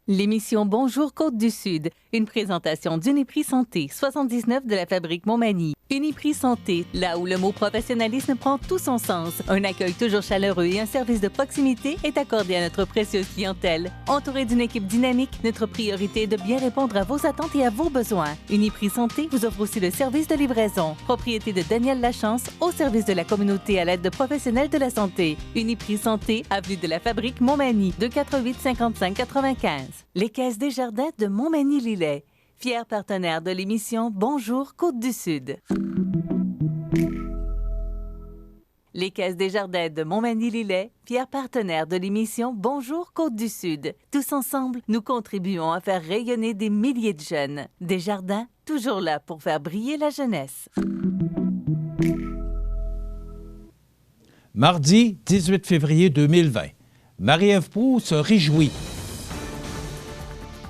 L'émission Bonjour Côte-du-Sud, une présentation d'Uniprix Santé, 79 de la Fabrique Montmagny. Uniprix Santé, là où le mot professionnalisme prend tout son sens. Un accueil toujours chaleureux et un service de proximité est accordé à notre précieuse clientèle. Entouré d'une équipe dynamique, notre priorité est de bien répondre à vos attentes et à vos besoins. Uniprix Santé vous offre aussi le service de livraison. Propriété de Daniel Lachance, au service de la communauté à l'aide de professionnels de la santé. Uniprix Santé, avenue de la Fabrique Montmagny, 248 55 95. Les Caisses Desjardins de Montmagny-Lillet, fier partenaire de l'émission Bonjour Côte-du-Sud. Les Caisses Desjardins de Montmagny-Lillet, fier partenaire de l'émission Bonjour Côte-du-Sud. Tous ensemble, nous contribuons à faire rayonner des milliers de jeunes. Desjardins, toujours là pour faire briller la jeunesse. Mardi 18 février 2020, Marie-Ève Proulx se réjouit.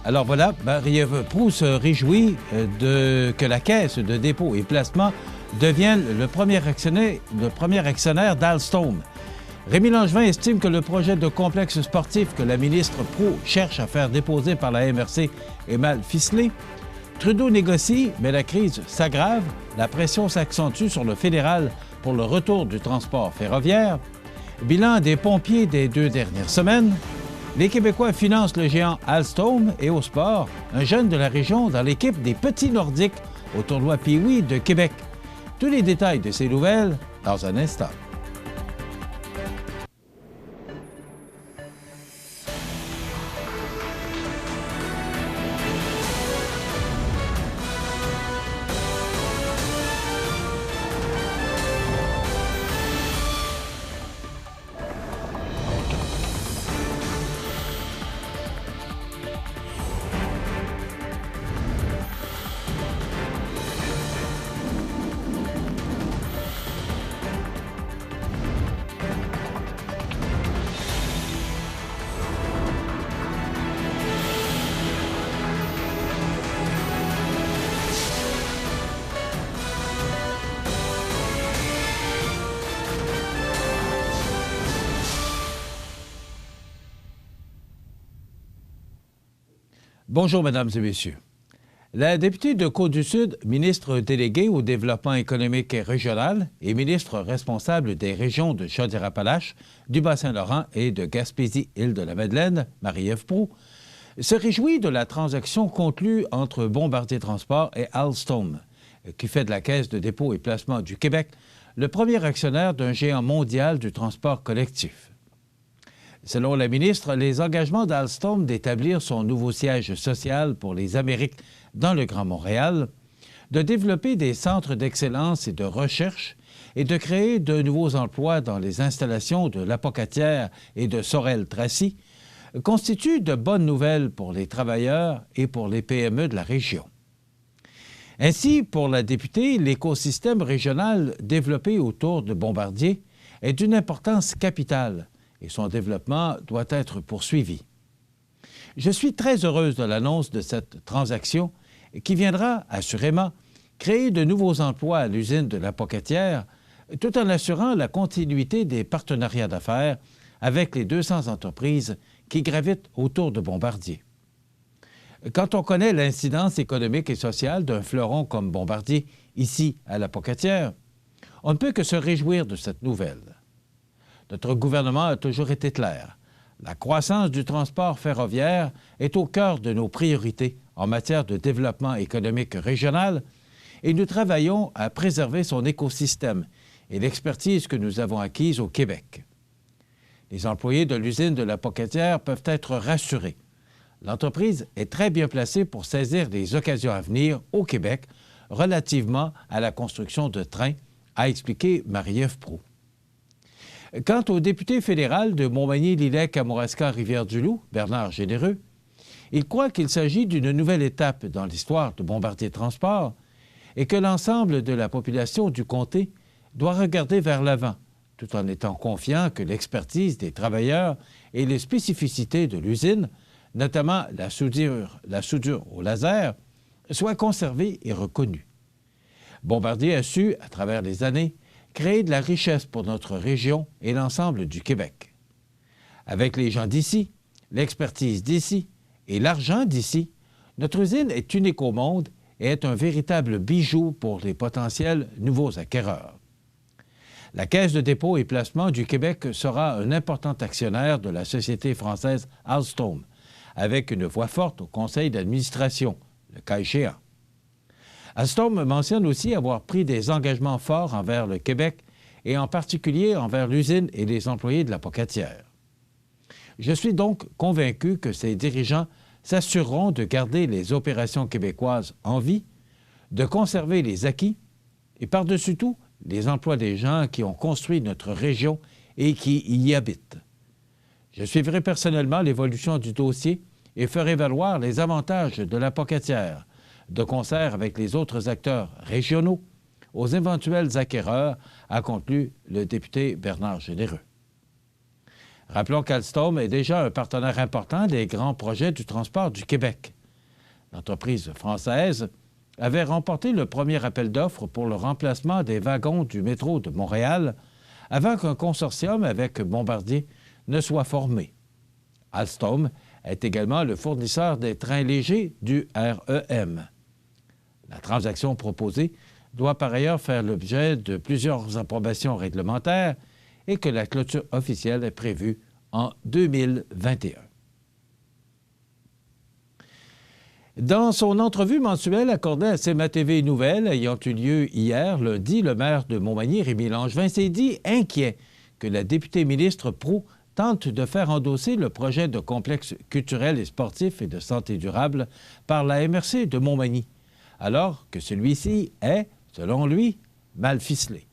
Alors voilà, Marie-Ève Proulx se réjouit que la Caisse de dépôt et placement devienne le premier actionnaire d'Alstom. Rémi Langevin estime que le projet de complexe sportif que la ministre Proulx cherche à faire déposer par la MRC est mal ficelé. Trudeau négocie, mais la crise s'aggrave. La pression s'accentue sur le fédéral pour le retour du transport ferroviaire. Bilan des pompiers des 2 dernières semaines. Les Québécois financent le géant Alstom et au sport, un jeune de la région dans l'équipe des Petits Nordiques au tournoi Pee-Wee de Québec. Tous les détails de ces nouvelles dans un instant. Bonjour, Mesdames et Messieurs. La députée de Côte-du-Sud, ministre déléguée au développement économique et régional et ministre responsable des régions de Chaudière-Appalaches, du Bas-Saint-Laurent et de Gaspésie-Île-de-la-Madeleine, Marie-Ève Proulx, se réjouit de la transaction conclue entre Bombardier Transport et Alstom, qui fait de la Caisse de dépôt et placement du Québec le premier actionnaire d'un géant mondial du transport collectif. Selon la ministre, les engagements d'Alstom d'établir son nouveau siège social pour les Amériques dans le Grand Montréal, de développer des centres d'excellence et de recherche et de créer de nouveaux emplois dans les installations de l'Apocatière et de Sorel-Tracy constituent de bonnes nouvelles pour les travailleurs et pour les PME de la région. Ainsi, pour la députée, l'écosystème régional développé autour de Bombardier est d'une importance capitale et son développement doit être poursuivi. Je suis très heureuse de l'annonce de cette transaction qui viendra, assurément, créer de nouveaux emplois à l'usine de l'Apocatière, tout en assurant la continuité des partenariats d'affaires avec les 200 entreprises qui gravitent autour de Bombardier. Quand on connaît l'incidence économique et sociale d'un fleuron comme Bombardier, ici à l'Apocatière, on ne peut que se réjouir de cette nouvelle. Notre gouvernement a toujours été clair. La croissance du transport ferroviaire est au cœur de nos priorités en matière de développement économique régional et nous travaillons à préserver son écosystème et l'expertise que nous avons acquise au Québec. Les employés de l'usine de l'Apocatière peuvent être rassurés. L'entreprise est très bien placée pour saisir les occasions à venir au Québec relativement à la construction de trains, a expliqué Marie-Ève Proulx. Quant au député fédéral de Montmagny-Lillet-Kamouraska-Rivière-du-Loup, Bernard Généreux, il croit qu'il s'agit d'une nouvelle étape dans l'histoire de Bombardier Transport et que l'ensemble de la population du comté doit regarder vers l'avant, tout en étant confiant que l'expertise des travailleurs et les spécificités de l'usine, notamment la soudure au laser, soient conservées et reconnues. Bombardier a su, à travers les années, créer de la richesse pour notre région et l'ensemble du Québec. Avec les gens d'ici, l'expertise d'ici Et l'argent d'ici, notre usine est unique au monde et est un véritable bijou pour les potentiels nouveaux acquéreurs. La Caisse de dépôt et placement du Québec sera un important actionnaire de la société française Alstom, avec une voix forte au conseil d'administration, le cas échéant. Alstom mentionne aussi avoir pris des engagements forts envers le Québec et en particulier envers l'usine et les employés de la Pocatière. Je suis donc convaincu que ces dirigeants s'assureront de garder les opérations québécoises en vie, de conserver les acquis et par-dessus tout, les emplois des gens qui ont construit notre région et qui y habitent. Je suivrai personnellement l'évolution du dossier et ferai valoir les avantages de la Pocatière, de concert avec les autres acteurs régionaux, aux éventuels acquéreurs, a conclu le député Bernard Généreux. Rappelons qu'Alstom est déjà un partenaire important des grands projets du transport du Québec. L'entreprise française avait remporté le premier appel d'offres pour le remplacement des wagons du métro de Montréal avant qu'un consortium avec Bombardier ne soit formé. Alstom est également le fournisseur des trains légers du REM. La transaction proposée doit par ailleurs faire l'objet de plusieurs approbations réglementaires et que la clôture officielle est prévue en 2021. Dans son entrevue mensuelle accordée à CMA TV Nouvelles ayant eu lieu hier, lundi, le maire de Montmagny, Rémi Langevin, s'est dit inquiet que la députée ministre Proulx tente de faire endosser le projet de complexe culturel et sportif et de santé durable par la MRC de Montmagny, alors que celui-ci est, selon lui, mal ficelé.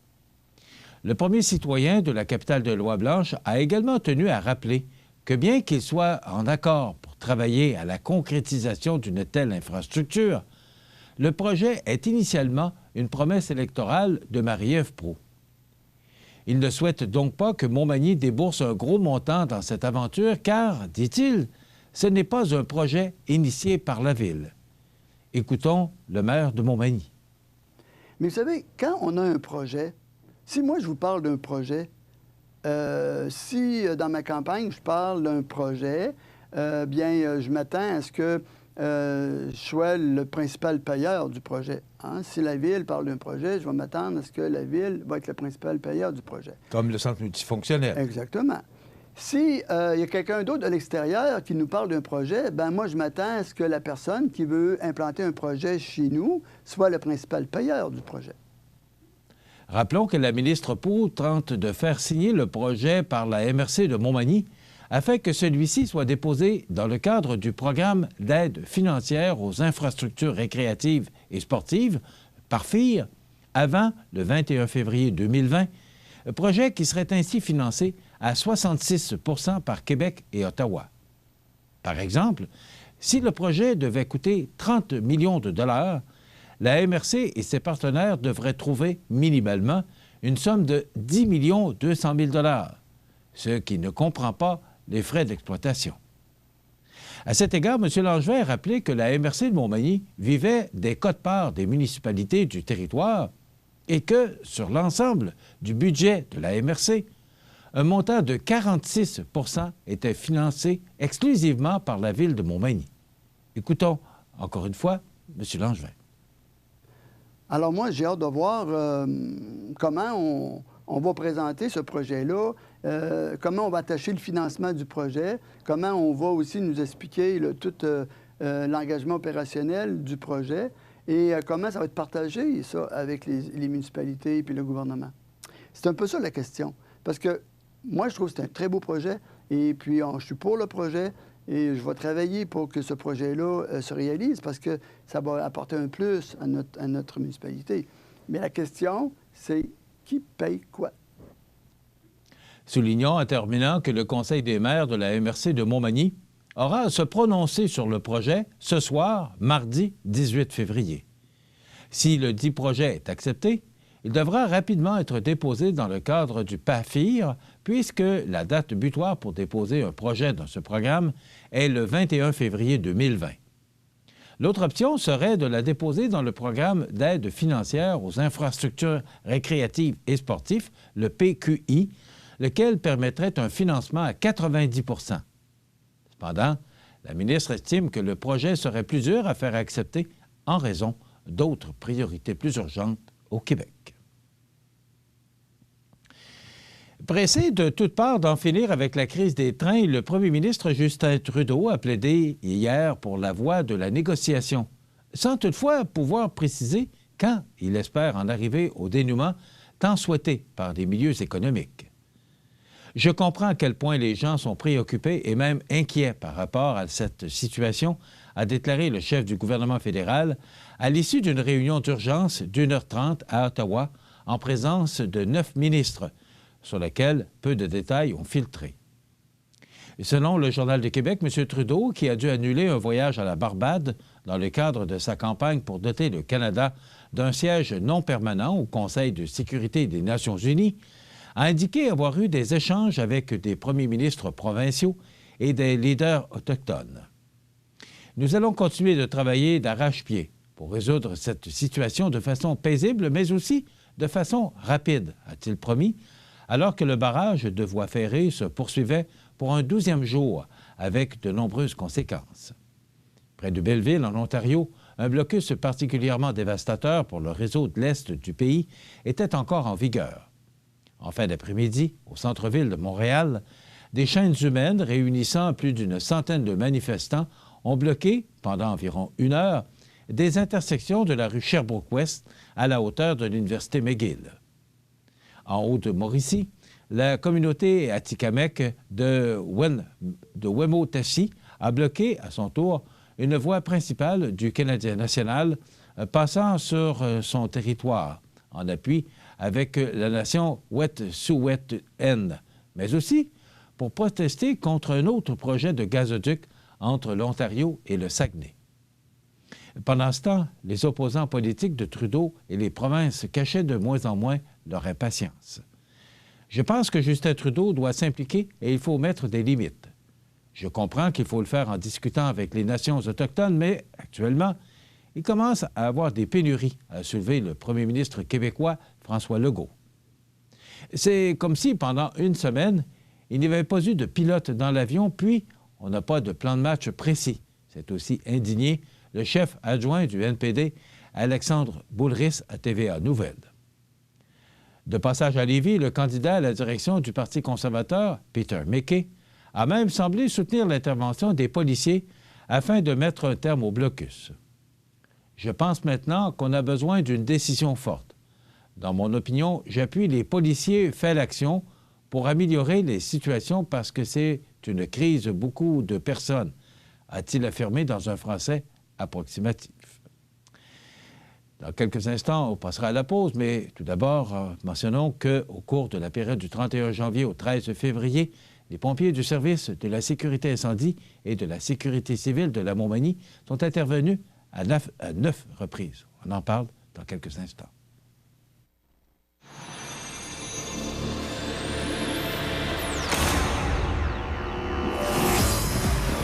Le premier citoyen de la capitale de Loi-Blanche a également tenu à rappeler que bien qu'il soit en accord pour travailler à la concrétisation d'une telle infrastructure, le projet est initialement une promesse électorale de Marie-Ève Proulx. Il ne souhaite donc pas que Montmagny débourse un gros montant dans cette aventure car, dit-il, ce n'est pas un projet initié par la Ville. Écoutons le maire de Montmagny. Mais vous savez, quand on a un projet, si moi je vous parle d'un projet, si dans ma campagne je parle d'un projet, je m'attends à ce que je sois le principal payeur du projet. Hein? Si la Ville parle d'un projet, je vais m'attendre à ce que la Ville va être le principal payeur du projet. Comme le centre multifonctionnel. Exactement. Si y a quelqu'un d'autre de l'extérieur qui nous parle d'un projet, ben moi, je m'attends à ce que la personne qui veut implanter un projet chez nous soit le principal payeur du projet. Rappelons que la ministre Proulx tente de faire signer le projet par la MRC de Montmagny afin que celui-ci soit déposé dans le cadre du programme d'aide financière aux infrastructures récréatives et sportives, PARFIR, avant le 21 février 2020, projet qui serait ainsi financé à 66 % par Québec et Ottawa. Par exemple, si le projet devait coûter 30 millions de dollars, la MRC et ses partenaires devraient trouver minimalement une somme de 10 200 000 $, ce qui ne comprend pas les frais d'exploitation. À cet égard, M. Langevin a rappelé que la MRC de Montmagny vivait des quotes-parts des municipalités du territoire et que, sur l'ensemble du budget de la MRC, un montant de 46 % était financé exclusivement par la Ville de Montmagny. Écoutons, encore une fois, M. Langevin. Alors moi, j'ai hâte de voir comment on va présenter ce projet-là, comment on va attacher le financement du projet, comment on va aussi nous expliquer tout l'engagement opérationnel du projet et comment ça va être partagé, ça, avec les municipalités et puis le gouvernement. C'est un peu ça la question. Parce que moi, je trouve que c'est un très beau projet et puis je suis pour le projet et je vais travailler pour que ce projet-là se réalise parce que ça va apporter un plus à notre municipalité. Mais la question, c'est qui paye quoi? Soulignons en terminant que le Conseil des maires de la MRC de Montmagny aura à se prononcer sur le projet ce soir, mardi 18 février. Si le dit projet est accepté, il devra rapidement être déposé dans le cadre du PAFIR, puisque la date butoir pour déposer un projet dans ce programme est le 21 février 2020. L'autre option serait de la déposer dans le programme d'aide financière aux infrastructures récréatives et sportives, le PQI, lequel permettrait un financement à 90 %. Cependant, La ministre estime que le projet serait plus dur à faire accepter en raison d'autres priorités plus urgentes au Québec. Pressé de toutes parts d'en finir avec la crise des trains, le premier ministre Justin Trudeau a plaidé hier pour la voie de la négociation, sans toutefois pouvoir préciser quand il espère en arriver au dénouement tant souhaité par des milieux économiques. Je comprends à quel point les gens sont préoccupés et même inquiets par rapport à cette situation, a déclaré le chef du gouvernement fédéral à l'issue d'une réunion d'urgence d'1h30 à Ottawa en présence de 9 ministres, sur laquelle peu de détails ont filtré. Selon le Journal de Québec, M. Trudeau, qui a dû annuler un voyage à la Barbade dans le cadre de sa campagne pour doter le Canada d'un siège non permanent au Conseil de sécurité des Nations unies, a indiqué avoir eu des échanges avec des premiers ministres provinciaux et des leaders autochtones. Nous allons continuer de travailler d'arrache-pied pour résoudre cette situation de façon paisible, mais aussi de façon rapide, a-t-il promis, alors que le barrage de voies ferrées se poursuivait pour un 12e jour, avec de nombreuses conséquences. Près de Belleville, en Ontario, un blocus particulièrement dévastateur pour le réseau de l'Est du pays était encore en vigueur. En fin d'après-midi, au centre-ville de Montréal, des chaînes humaines réunissant plus d'une centaine de manifestants ont bloqué, pendant environ 1 heure, des intersections de la rue Sherbrooke-Ouest à la hauteur de l'Université McGill. En Haute-Mauricie, la communauté atikamekw de Wemotaci a bloqué, à son tour, une voie principale du Canadien national passant sur son territoire, en appui avec la nation Wet'suwet'en, mais aussi pour protester contre un autre projet de gazoduc entre l'Ontario et le Saguenay. Pendant ce temps, les opposants politiques de Trudeau et les provinces cachaient de moins en moins leur impatience. Je pense que Justin Trudeau doit s'impliquer et il faut mettre des limites. Je comprends qu'il faut le faire en discutant avec les nations autochtones, mais actuellement, il commence à avoir des pénuries, a soulevé le premier ministre québécois François Legault. C'est comme si, pendant 1 semaine, il n'y avait pas eu de pilote dans l'avion, puis on n'a pas de plan de match précis. C'est aussi indigné le chef adjoint du NPD, Alexandre Boulris, à TVA Nouvelles. De passage à Lévis, le candidat à la direction du Parti conservateur, Peter MacKay, a même semblé soutenir l'intervention des policiers afin de mettre un terme au blocus. Je pense maintenant qu'on a besoin d'une décision forte. Dans mon opinion, j'appuie les policiers faits l'action pour améliorer les situations parce que c'est une crise de beaucoup de personnes, a-t-il affirmé dans un français approximatif. Dans quelques instants, on passera à la pause, mais tout d'abord, mentionnons qu'au cours de la période du 31 janvier au 13 février, les pompiers du service de la sécurité incendie et de la sécurité civile de la Montmagny sont intervenus à 9 reprises. On en parle dans quelques instants.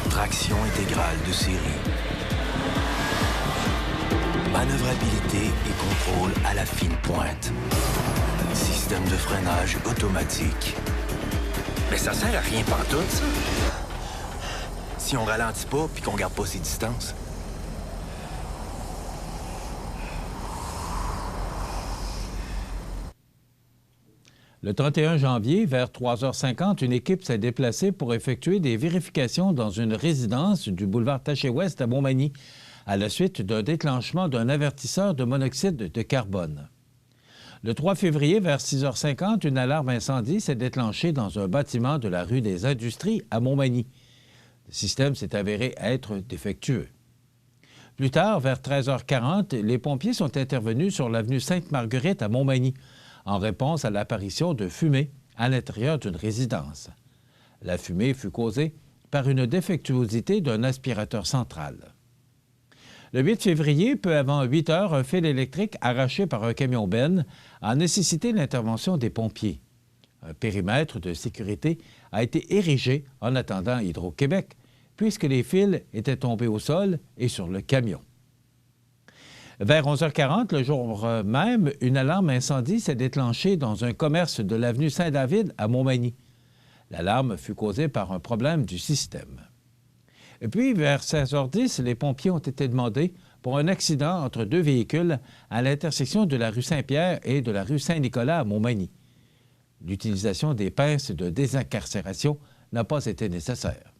Traction intégrale de série. Manœuvrabilité et contrôle à la fine pointe. Système de freinage automatique. Mais ça sert à rien pantoute, ça. Si on ralentit pas puis qu'on garde pas ses distances. Le 31 janvier, vers 3h50, une équipe s'est déplacée pour effectuer des vérifications dans une résidence du boulevard Taché-Ouest à Montmagny, à la suite d'un déclenchement d'un avertisseur de monoxyde de carbone. Le 3 février, vers 6h50, une alarme incendie s'est déclenchée dans un bâtiment de la rue des Industries à Montmagny. Le système s'est avéré être défectueux. Plus tard, vers 13h40, les pompiers sont intervenus sur l'avenue Sainte-Marguerite à Montmagny, en réponse à l'apparition de fumée à l'intérieur d'une résidence. La fumée fut causée par une défectuosité d'un aspirateur central. Le 8 février, peu avant 8 heures, un fil électrique arraché par un camion-benne a nécessité l'intervention des pompiers. Un périmètre de sécurité a été érigé en attendant Hydro-Québec, puisque les fils étaient tombés au sol et sur le camion. Vers 11h40, le jour même, une alarme incendie s'est déclenchée dans un commerce de l'avenue Saint-David à Montmagny. L'alarme fut causée par un problème du système. Et puis, vers 16h10, les pompiers ont été demandés pour un accident entre deux véhicules à l'intersection de la rue Saint-Pierre et de la rue Saint-Nicolas à Montmagny. L'utilisation des pinces de désincarcération n'a pas été nécessaire.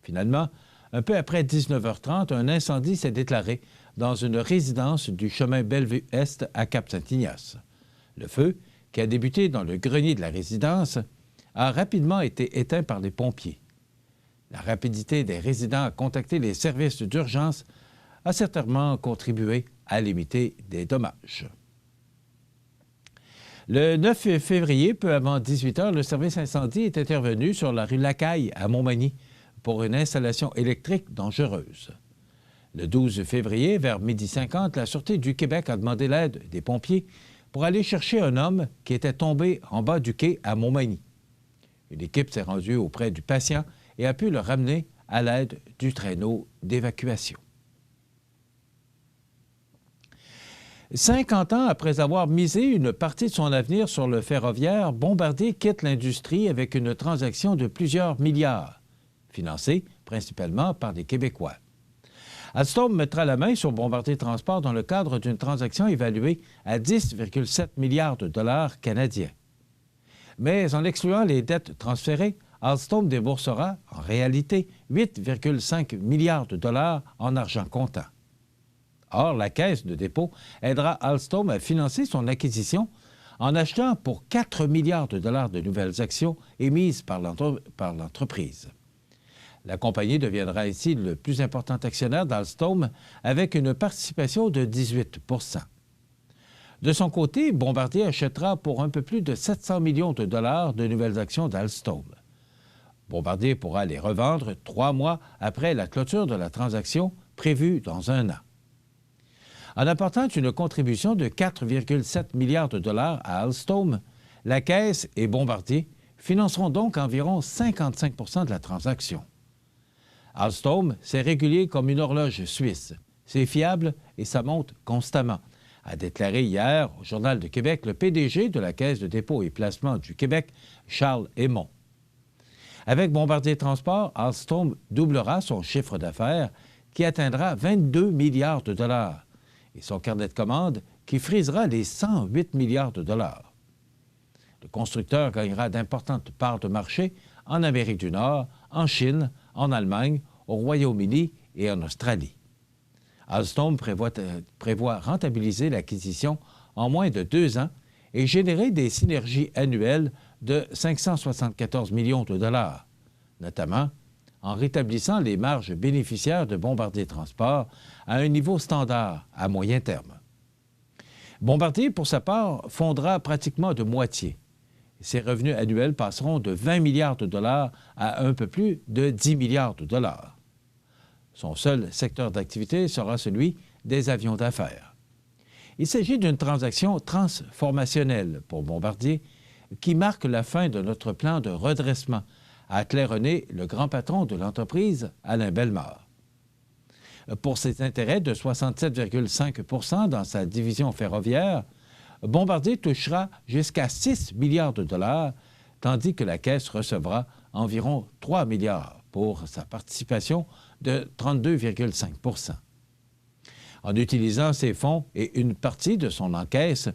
Finalement, un peu après 19h30, un incendie s'est déclaré dans une résidence du chemin Bellevue-Est à Cap-Saint-Ignace. Le feu, qui a débuté dans le grenier de la résidence, a rapidement été éteint par les pompiers. La rapidité des résidents à contacter les services d'urgence a certainement contribué à limiter des dommages. Le 9 février, peu avant 18 h, le service incendie est intervenu sur la rue Lacaille à Montmagny pour une installation électrique dangereuse. Le 12 février, vers 12h50, la Sûreté du Québec a demandé l'aide des pompiers pour aller chercher un homme qui était tombé en bas du quai à Montmagny. Une équipe s'est rendue auprès du patient et a pu le ramener à l'aide du traîneau d'évacuation. 50 ans après avoir misé une partie de son avenir sur le ferroviaire, Bombardier quitte l'industrie avec une transaction de plusieurs milliards, financée principalement par des Québécois. Alstom mettra la main sur Bombardier Transport dans le cadre d'une transaction évaluée à 10,7 milliards de dollars canadiens. Mais en excluant les dettes transférées, Alstom déboursera, en réalité, 8,5 milliards de dollars en argent comptant. Or, la Caisse de dépôt aidera Alstom à financer son acquisition en achetant pour 4 milliards de dollars de nouvelles actions émises par l'entreprise. La compagnie deviendra ainsi le plus important actionnaire d'Alstom avec une participation de 18 %. De son côté, Bombardier achètera pour un peu plus de 700 millions de dollars de nouvelles actions d'Alstom. Bombardier pourra les revendre 3 mois après la clôture de la transaction prévue dans 1 an. En apportant une contribution de 4,7 milliards de dollars à Alstom, la Caisse et Bombardier financeront donc environ 55 % de la transaction. Alstom, c'est régulier comme une horloge suisse. C'est fiable et ça monte constamment, a déclaré hier au Journal de Québec le PDG de la Caisse de dépôt et placement du Québec, Charles Hémon. Avec Bombardier Transport, Alstom doublera son chiffre d'affaires qui atteindra 22 milliards de dollars et son carnet de commandes qui frisera les 108 milliards de dollars. Le constructeur gagnera d'importantes parts de marché en Amérique du Nord, en Chine, en Allemagne, au Royaume-Uni et en Australie. Alstom prévoit rentabiliser l'acquisition en moins de 2 ans et générer des synergies annuelles de 574 millions de dollars, notamment en rétablissant les marges bénéficiaires de Bombardier Transport à un niveau standard à moyen terme. Bombardier, pour sa part, fondra pratiquement de moitié. Ses revenus annuels passeront de 20 milliards de dollars à un peu plus de 10 milliards de dollars. Son seul secteur d'activité sera celui des avions d'affaires. Il s'agit d'une transaction transformationnelle pour Bombardier qui marque la fin de notre plan de redressement, a claironné le grand patron de l'entreprise, Alain Bellemare. Pour ses intérêts de 67,5 % dans sa division ferroviaire, Bombardier touchera jusqu'à 6 milliards de dollars, tandis que la Caisse recevra environ 3 milliards pour sa participation de 32,5 %. En utilisant ces fonds et une partie de son encaisse,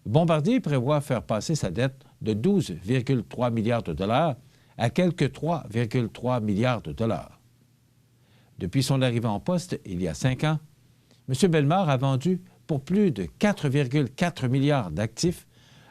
Bombardier prévoit faire passer sa dette de 12,3 milliards de dollars à quelques 3,3 milliards de dollars. Depuis son arrivée en poste, il y a 5 ans, M. Bellemare a vendu pour plus de 4,4 milliards d'actifs,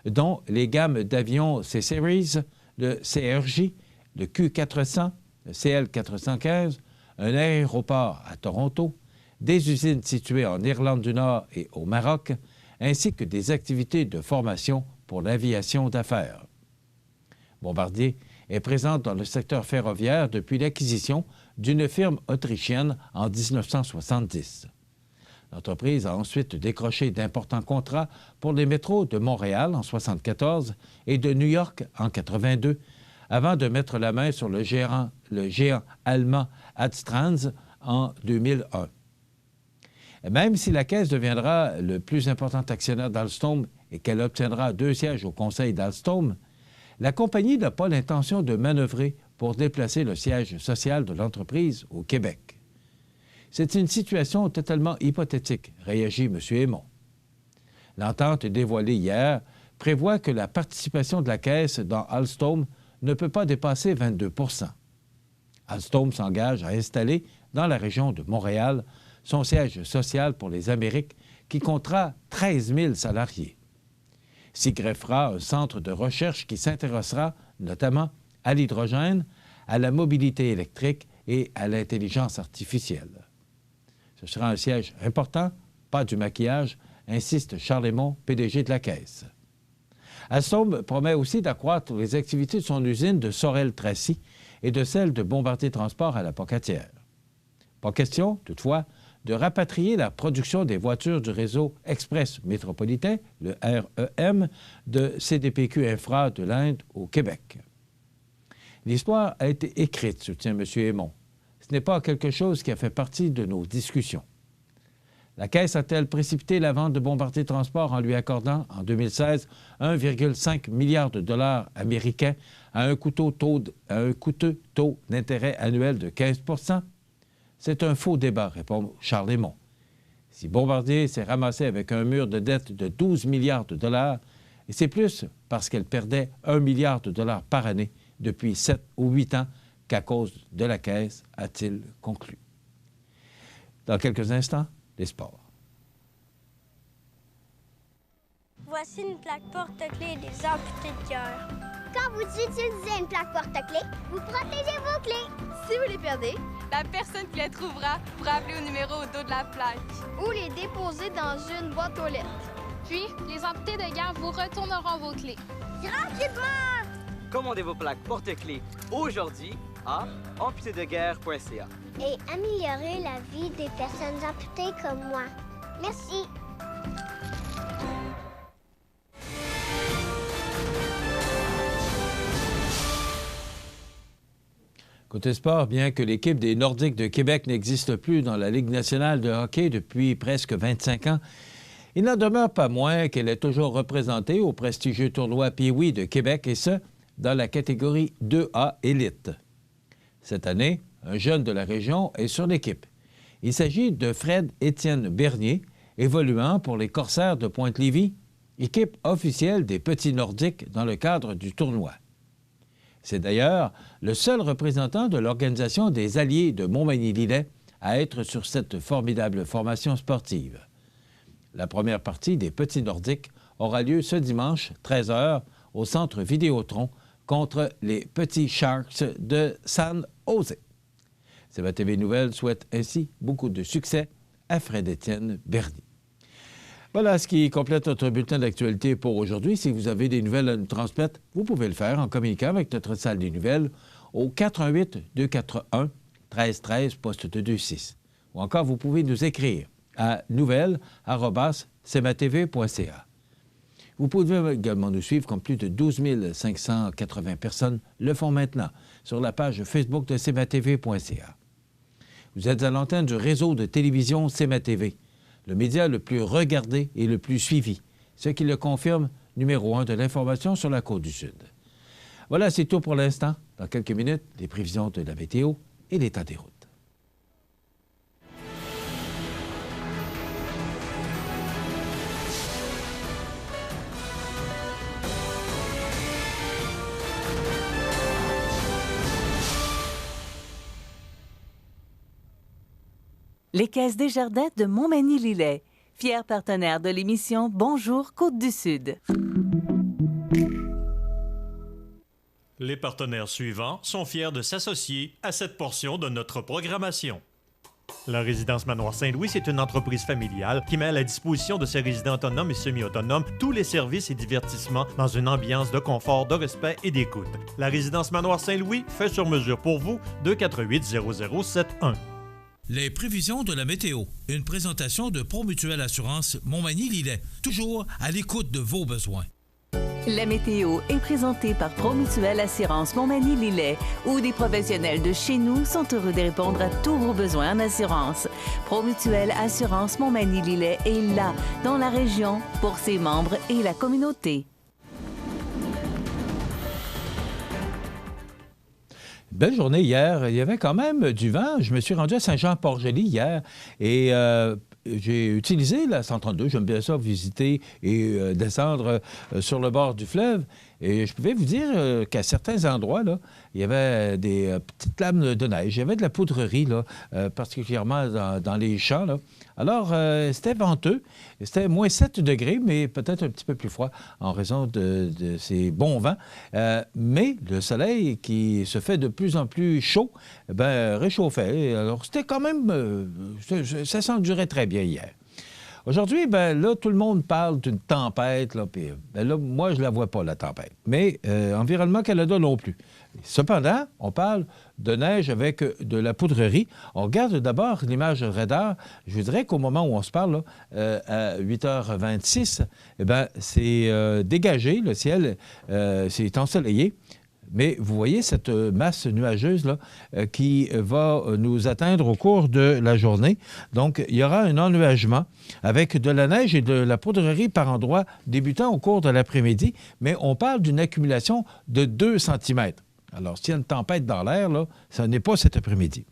dont les gammes d'avions C-Series, le CRJ, le Q400, le CL415, un aéroport à Toronto, des usines situées en Irlande du Nord et au Maroc, ainsi que des activités de formation pour l'aviation d'affaires. Bombardier est présente dans le secteur ferroviaire depuis l'acquisition d'une firme autrichienne en 1970. L'entreprise a ensuite décroché d'importants contrats pour les métros de Montréal en 1974 et de New York en 1982, avant de mettre la main sur le géant allemand Adtranz en 2001. Même si la Caisse deviendra le plus important actionnaire d'Alstom et qu'elle obtiendra 2 sièges au conseil d'Alstom, la compagnie n'a pas l'intention de manœuvrer pour déplacer le siège social de l'entreprise au Québec. C'est une situation totalement hypothétique, réagit M. Aymon. L'entente dévoilée hier prévoit que la participation de la Caisse dans Alstom ne peut pas dépasser 22 %. Alstom s'engage à installer dans la région de Montréal son siège social pour les Amériques qui comptera 13 000 salariés. S'y greffera un centre de recherche qui s'intéressera notamment à l'hydrogène, à la mobilité électrique et à l'intelligence artificielle. Ce sera un siège important, pas du maquillage, insiste Charles Aymon, PDG de la Caisse. Alstom promet aussi d'accroître les activités de son usine de Sorel-Tracy et de celle de Bombardier Transport à la Pocatière. Pas question, toutefois, de rapatrier la production des voitures du réseau Express métropolitain, le REM, de CDPQ Infra de l'Inde au Québec. L'histoire a été écrite, soutient M. Aymon. Ce n'est pas quelque chose qui a fait partie de nos discussions. La Caisse a-t-elle précipité la vente de Bombardier Transport en lui accordant, en 2016, 1,5 milliard de dollars américains à un coûteux taux d'intérêt annuel de 15 %? C'est un faux débat, répond Charles Aymon. Si Bombardier s'est ramassé avec un mur de dette de 12 milliards de dollars, et c'est plus parce qu'elle perdait 1 milliard de dollars par année depuis 7 ou 8 ans qu'à cause de la Caisse, a-t-il conclu. Dans quelques instants, les sports. Voici une plaque porte-clés des amputés de cœur. Quand vous utilisez une plaque porte-clés, vous protégez vos clés. Si vous les perdez, la personne qui les trouvera pourra appeler au numéro au dos de la plaque. Ou les déposer dans une boîte aux lettres. Puis, les amputés de guerre vous retourneront vos clés. Gratuitement! Commandez vos plaques porte-clés aujourd'hui à amputédeguerre.ca. Et améliorer la vie des personnes amputées comme moi. Merci. Côté sport, bien que l'équipe des Nordiques de Québec n'existe plus dans la Ligue nationale de hockey depuis presque 25 ans, il n'en demeure pas moins qu'elle est toujours représentée au prestigieux tournoi Pee-Wee de Québec, et ce, dans la catégorie 2A élite. Cette année, un jeune de la région est sur l'équipe. Il s'agit de Fred-Étienne Bernier, évoluant pour les Corsaires de Pointe-Lévis, équipe officielle des Petits Nordiques dans le cadre du tournoi. C'est d'ailleurs le seul représentant de l'Organisation des Alliés de Montmagny-Lillet à être sur cette formidable formation sportive. La première partie des Petits Nordiques aura lieu ce dimanche, 13h, au Centre Vidéotron, contre les Petits Sharks de San Jose. CBTV Nouvelles souhaite ainsi beaucoup de succès à Fred-Étienne Bernier. Voilà ce qui complète notre bulletin d'actualité pour aujourd'hui. Si vous avez des nouvelles à nous transmettre, vous pouvez le faire en communiquant avec notre salle des nouvelles au 418-241-1313, poste 226. Ou encore, vous pouvez nous écrire à nouvelles@cmatv.ca. Vous pouvez également nous suivre comme plus de 12 580 personnes le font maintenant sur la page Facebook de cmatv.ca. Vous êtes à l'antenne du réseau de télévision CMA-TV, le média le plus regardé et le plus suivi, ce qui le confirme numéro 1 de l'information sur la Côte-du-Sud. Voilà, c'est tout pour l'instant. Dans quelques minutes, les prévisions de la météo et l'état des routes. Les Caisses Desjardins de Montmagny-Lillet, fiers partenaires de l'émission Bonjour Côte-du-Sud. Les partenaires suivants sont fiers de s'associer à cette portion de notre programmation. La Résidence Manoir Saint-Louis, c'est une entreprise familiale qui met à la disposition de ses résidents autonomes et semi-autonomes tous les services et divertissements dans une ambiance de confort, de respect et d'écoute. La Résidence Manoir Saint-Louis fait sur mesure pour vous, 248-0071. Les prévisions de la météo. Une présentation de Promutuelle Assurance Montmagny-Lillet. Toujours à l'écoute de vos besoins. La météo est présentée par Promutuelle Assurance Montmagny-Lillet, où des professionnels de chez nous sont heureux de répondre à tous vos besoins en assurance. Promutuelle Assurance Montmagny-Lillet est là, dans la région, pour ses membres et la communauté. belle journée hier. Il y avait quand même du vent. Je me suis rendu à Saint-Jean-Port-Joli hier et j'ai utilisé la 132. J'aime bien ça, visiter et descendre sur le bord du fleuve. Et je pouvais vous dire qu'à certains endroits, là, il y avait des petites lames de neige. Il y avait de la poudrerie, là, particulièrement dans les champs. Là. Alors, c'était venteux. C'était moins 7 degrés, mais peut-être un petit peu plus froid en raison de ces bons vents. Mais le soleil qui se fait de plus en plus chaud, réchauffait. Alors, c'était quand même... ça s'endurait très bien hier. Aujourd'hui, là, tout le monde parle d'une tempête. Là, puis, là, moi, je ne la vois pas, la tempête. Mais Environnement Canada non plus. Cependant, on parle de neige avec de la poudrerie. On regarde d'abord l'image radar. Je vous dirais qu'au moment où on se parle, là, à 8h26, c'est dégagé. Le ciel, c'est ensoleillé. Mais vous voyez cette masse nuageuse là, qui va nous atteindre au cours de la journée. Donc, il y aura un ennuagement avec de la neige et de la poudrerie par endroits débutant au cours de l'après-midi, mais on parle d'une accumulation de 2 cm. Alors, s'il y a une tempête dans l'air, là, ce n'est pas cet après-midi.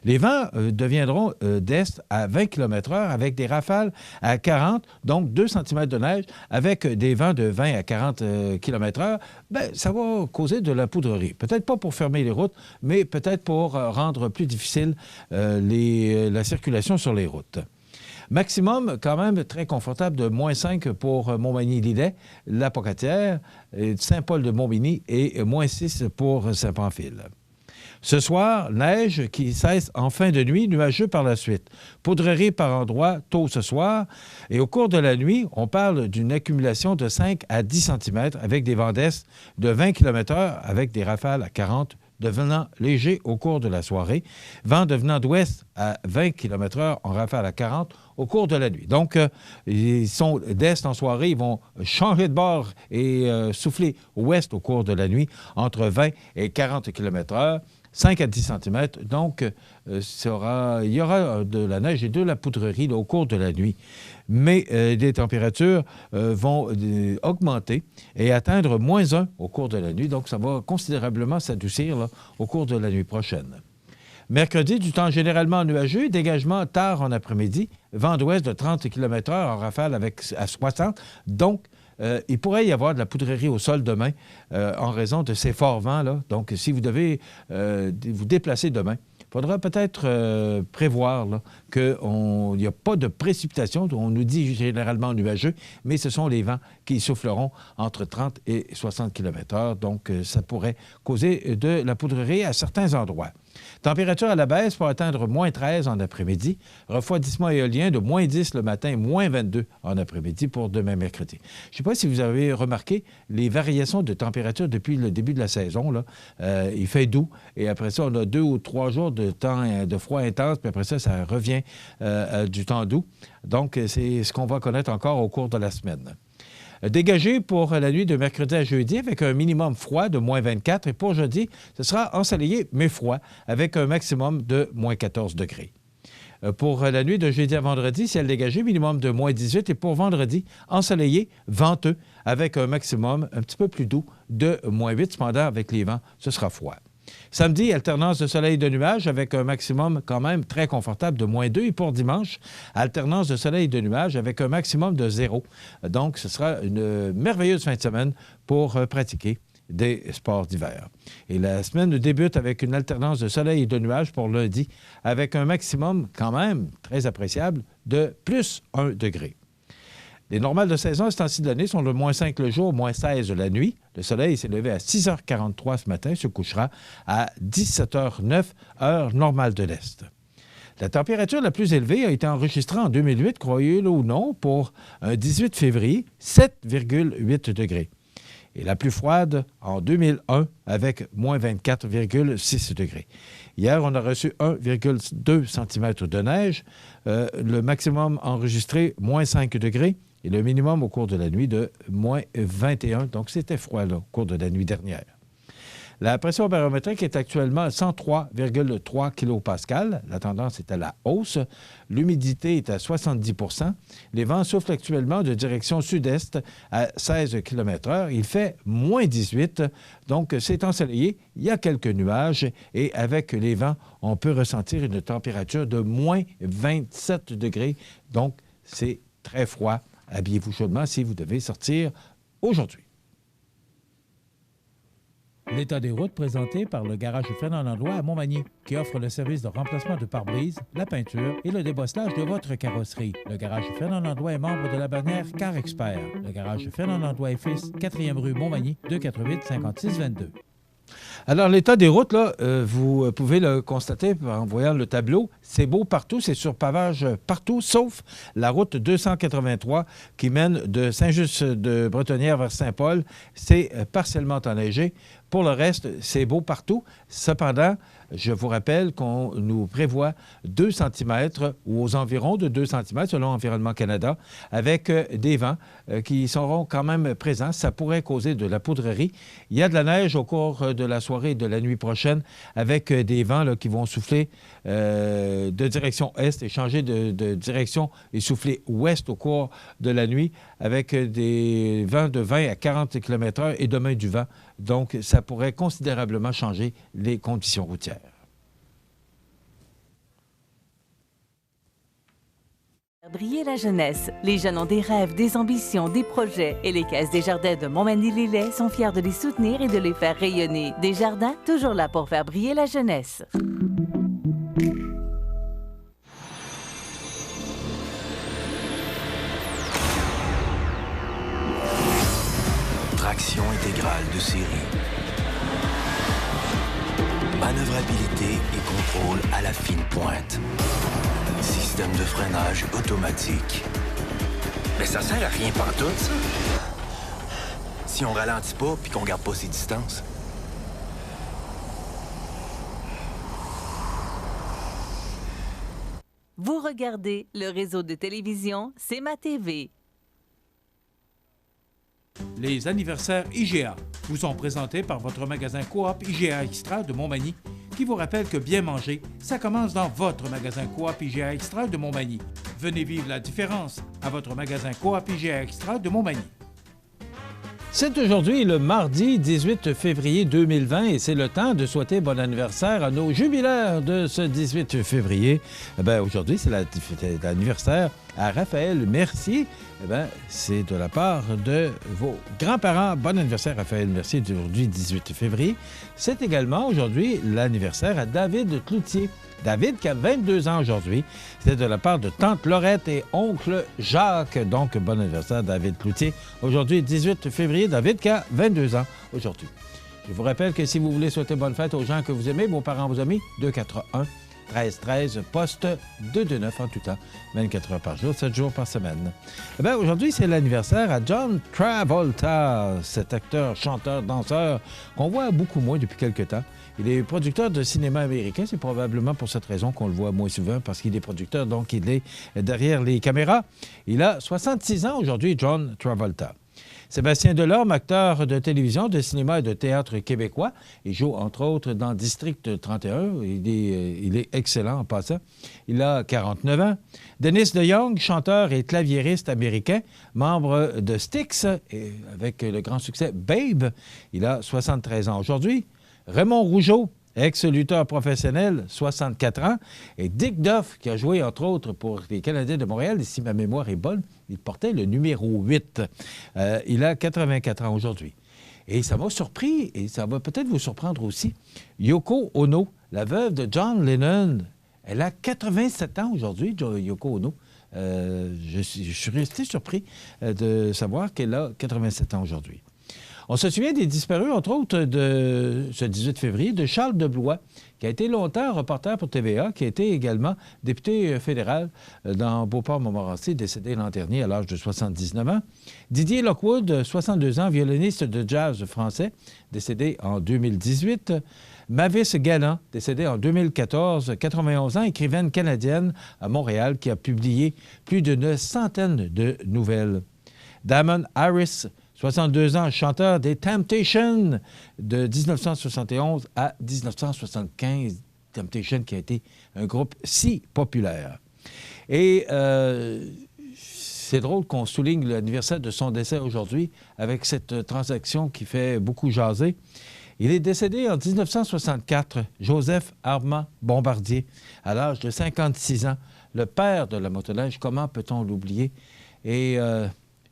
Les vents deviendront d'est à 20 km/h avec des rafales à 40, donc 2 cm de neige avec des vents de 20 à 40 km/h. Ça va causer de la poudrerie. Peut-être pas pour fermer les routes, mais peut-être pour rendre plus difficile la circulation sur les routes. Maximum, quand même, très confortable de moins 5 pour Montmagny-Lillet, la Pocatière, Saint-Paul-de-Montmagny et moins 6 pour Saint-Pamphile. Ce soir, neige qui cesse en fin de nuit, nuageux par la suite. Poudrerie par endroits tôt ce soir. Et au cours de la nuit, on parle d'une accumulation de 5 à 10 cm avec des vents d'est de 20 km/h avec des rafales à 40 devenant légers au cours de la soirée. Vent devenant d'ouest à 20 km/h en rafale à 40 au cours de la nuit. Donc, ils sont d'est en soirée, ils vont changer de bord et souffler ouest au cours de la nuit entre 20 et 40 km/h. 5 à 10 cm. Donc, il y aura de la neige et de la poudrerie là, au cours de la nuit. Mais les températures vont augmenter et atteindre moins 1 au cours de la nuit. Donc, ça va considérablement s'adoucir là, au cours de la nuit prochaine. Mercredi, du temps généralement nuageux, dégagement tard en après-midi, vent d'ouest de 30 km/h en rafale à 60. Donc, il pourrait y avoir de la poudrerie au sol demain en raison de ces forts vents. Là. Donc, si vous devez vous déplacer demain, il faudra peut-être prévoir qu'il n'y a pas de précipitation. On nous dit généralement nuageux, mais ce sont les vents qui souffleront entre 30 et 60 km/h. Donc, ça pourrait causer de la poudrerie à certains endroits. Température à la baisse pour atteindre moins 13 en après-midi. Refroidissement éolien de moins 10 le matin, moins 22 en après-midi pour demain mercredi. Je ne sais pas si vous avez remarqué les variations de température depuis le début de la saison. Là. Il fait doux et après ça, on a 2 ou 3 jours de temps de froid intense, puis après ça revient du temps doux. Donc, c'est ce qu'on va connaître encore au cours de la semaine. Dégagé pour la nuit de mercredi à jeudi avec un minimum froid de moins 24 et pour jeudi, ce sera ensoleillé mais froid avec un maximum de moins 14 degrés. Pour la nuit de jeudi à vendredi, ciel dégagé, minimum de moins 18 et pour vendredi, ensoleillé, venteux avec un maximum un petit peu plus doux de moins 8. Cependant, avec les vents, ce sera froid. Samedi, alternance de soleil et de nuages avec un maximum quand même très confortable de moins 2. Et pour dimanche, alternance de soleil et de nuages avec un maximum de 0. Donc, ce sera une merveilleuse fin de semaine pour pratiquer des sports d'hiver. Et la semaine débute avec une alternance de soleil et de nuages pour lundi avec un maximum quand même très appréciable de plus 1 degré. Les normales de saison à ce temps-ci de l'année sont de moins 5 le jour, moins 16 la nuit. Le soleil s'est levé à 6h43 ce matin, se couchera à 17h09, heure normale de l'Est. La température la plus élevée a été enregistrée en 2008, croyez-le ou non, pour un 18 février, 7,8 degrés. Et la plus froide en 2001 avec moins 24,6 degrés. Hier, on a reçu 1,2 cm de neige. Le maximum enregistré, moins 5 degrés. Et le minimum au cours de la nuit de moins 21. Donc, c'était froid là, au cours de la nuit dernière. La pression barométrique est actuellement à 103,3 kPa. La tendance est à la hausse. L'humidité est à 70 %. Les vents soufflent actuellement de direction sud-est à 16 km/h. Il fait moins 18, donc c'est ensoleillé. Il y a quelques nuages et avec les vents, on peut ressentir une température de moins 27 degrés. Donc, c'est très froid. Habillez-vous chaudement si vous devez sortir aujourd'hui. L'état des routes présenté par le garage Fernand Landlois à Montmagny, qui offre le service de remplacement de pare-brise, la peinture et le débosselage de votre carrosserie. Le garage Fernand Landlois est membre de la bannière Car Expert. Le garage Fernand Landlois et Fils, 4e rue Montmagny, 248-5622. Alors, l'état des routes, là, vous pouvez le constater en voyant le tableau. C'est beau partout, c'est sur pavage partout, sauf la route 283 qui mène de Saint-Just-de-Bretonnière vers Saint-Paul. C'est partiellement enneigé. Pour le reste, c'est beau partout. Cependant, je vous rappelle qu'on nous prévoit 2 cm ou aux environs de 2 cm selon Environnement Canada, avec des vents qui seront quand même présents. Ça pourrait causer de la poudrerie. Il y a de la neige au cours de la soirée et de la nuit prochaine, avec des vents là, qui vont souffler de direction est et changer de direction et souffler ouest au cours de la nuit, avec des vents de 20 à 40 km/h et demain du vent. Donc, ça pourrait considérablement changer les conditions routières. Faire briller la jeunesse. Les jeunes ont des rêves, des ambitions, des projets. Et les Caisses Desjardins de Montmagny-Lillet sont fiers de les soutenir et de les faire rayonner. Desjardins, toujours là pour faire briller la jeunesse. Traction intégrale de série. Manœuvrabilité et contrôle à la fine pointe. Système de freinage automatique. Mais ça sert à rien pantoute, ça. Si on ralentit pas puis qu'on garde pas ses distances. Vous regardez le réseau de télévision C'est ma TV. Les anniversaires IGA vous sont présentés par votre magasin Coop IGA Extra de Montmagny, qui vous rappelle que bien manger, ça commence dans votre magasin Coop IGA Extra de Montmagny. Venez vivre la différence à votre magasin Coop IGA Extra de Montmagny. C'est aujourd'hui le mardi 18 février 2020 et c'est le temps de souhaiter bon anniversaire à nos jubilaires de ce 18 février. Aujourd'hui, c'est l'anniversaire à Raphaël Mercier. C'est de la part de vos grands-parents. Bon anniversaire, Raphaël Mercier, d'aujourd'hui, 18 février. C'est également aujourd'hui l'anniversaire à David Cloutier. David qui a 22 ans aujourd'hui. C'est de la part de tante Laurette et oncle Jacques. Donc, bon anniversaire, David Cloutier. Aujourd'hui, 18 février, David qui a 22 ans aujourd'hui. Je vous rappelle que si vous voulez souhaiter bonne fête aux gens que vous aimez, vos parents vous aiment, 241-1313, poste 229 en tout temps, 24 heures par jour, 7 jours par semaine. Aujourd'hui, c'est l'anniversaire à John Travolta, cet acteur, chanteur, danseur qu'on voit beaucoup moins depuis quelques temps. Il est producteur de cinéma américain. C'est probablement pour cette raison qu'on le voit moins souvent, parce qu'il est producteur, donc il est derrière les caméras. Il a 66 ans aujourd'hui, John Travolta. Sébastien Delorme, acteur de télévision, de cinéma et de théâtre québécois. Il joue, entre autres, dans District 31. Il est excellent en passant. Il a 49 ans. Dennis DeYoung, chanteur et claviériste américain, membre de Styx, et avec le grand succès Babe. Il a 73 ans aujourd'hui. Raymond Rougeau, ex-lutteur professionnel, 64 ans. Et Dick Duff, qui a joué, entre autres, pour les Canadiens de Montréal, si ma mémoire est bonne, il portait le numéro 8. Il a 84 ans aujourd'hui. Et ça m'a surpris, et ça va peut-être vous surprendre aussi. Yoko Ono, la veuve de John Lennon, elle a 87 ans aujourd'hui, Yoko Ono. Je suis resté surpris de savoir qu'elle a 87 ans aujourd'hui. On se souvient des disparus, entre autres, de ce 18 février, de Charles Deblois, qui a été longtemps reporter pour TVA, qui a été également député fédéral dans Beauport-Montmorency, décédé l'an dernier à l'âge de 79 ans. Didier Lockwood, 62 ans, violoniste de jazz français, décédé en 2018. Mavis Galland, décédée en 2014, 91 ans, écrivaine canadienne à Montréal, qui a publié plus d'une centaine de nouvelles. Damon Harris, 62 ans, chanteur des Temptations de 1971 à 1975. Temptations qui a été un groupe si populaire. Et c'est drôle qu'on souligne l'anniversaire de son décès aujourd'hui avec cette transaction qui fait beaucoup jaser. Il est décédé en 1964, Joseph Armand Bombardier, à l'âge de 56 ans, le père de la motoneige. Comment peut-on l'oublier? Et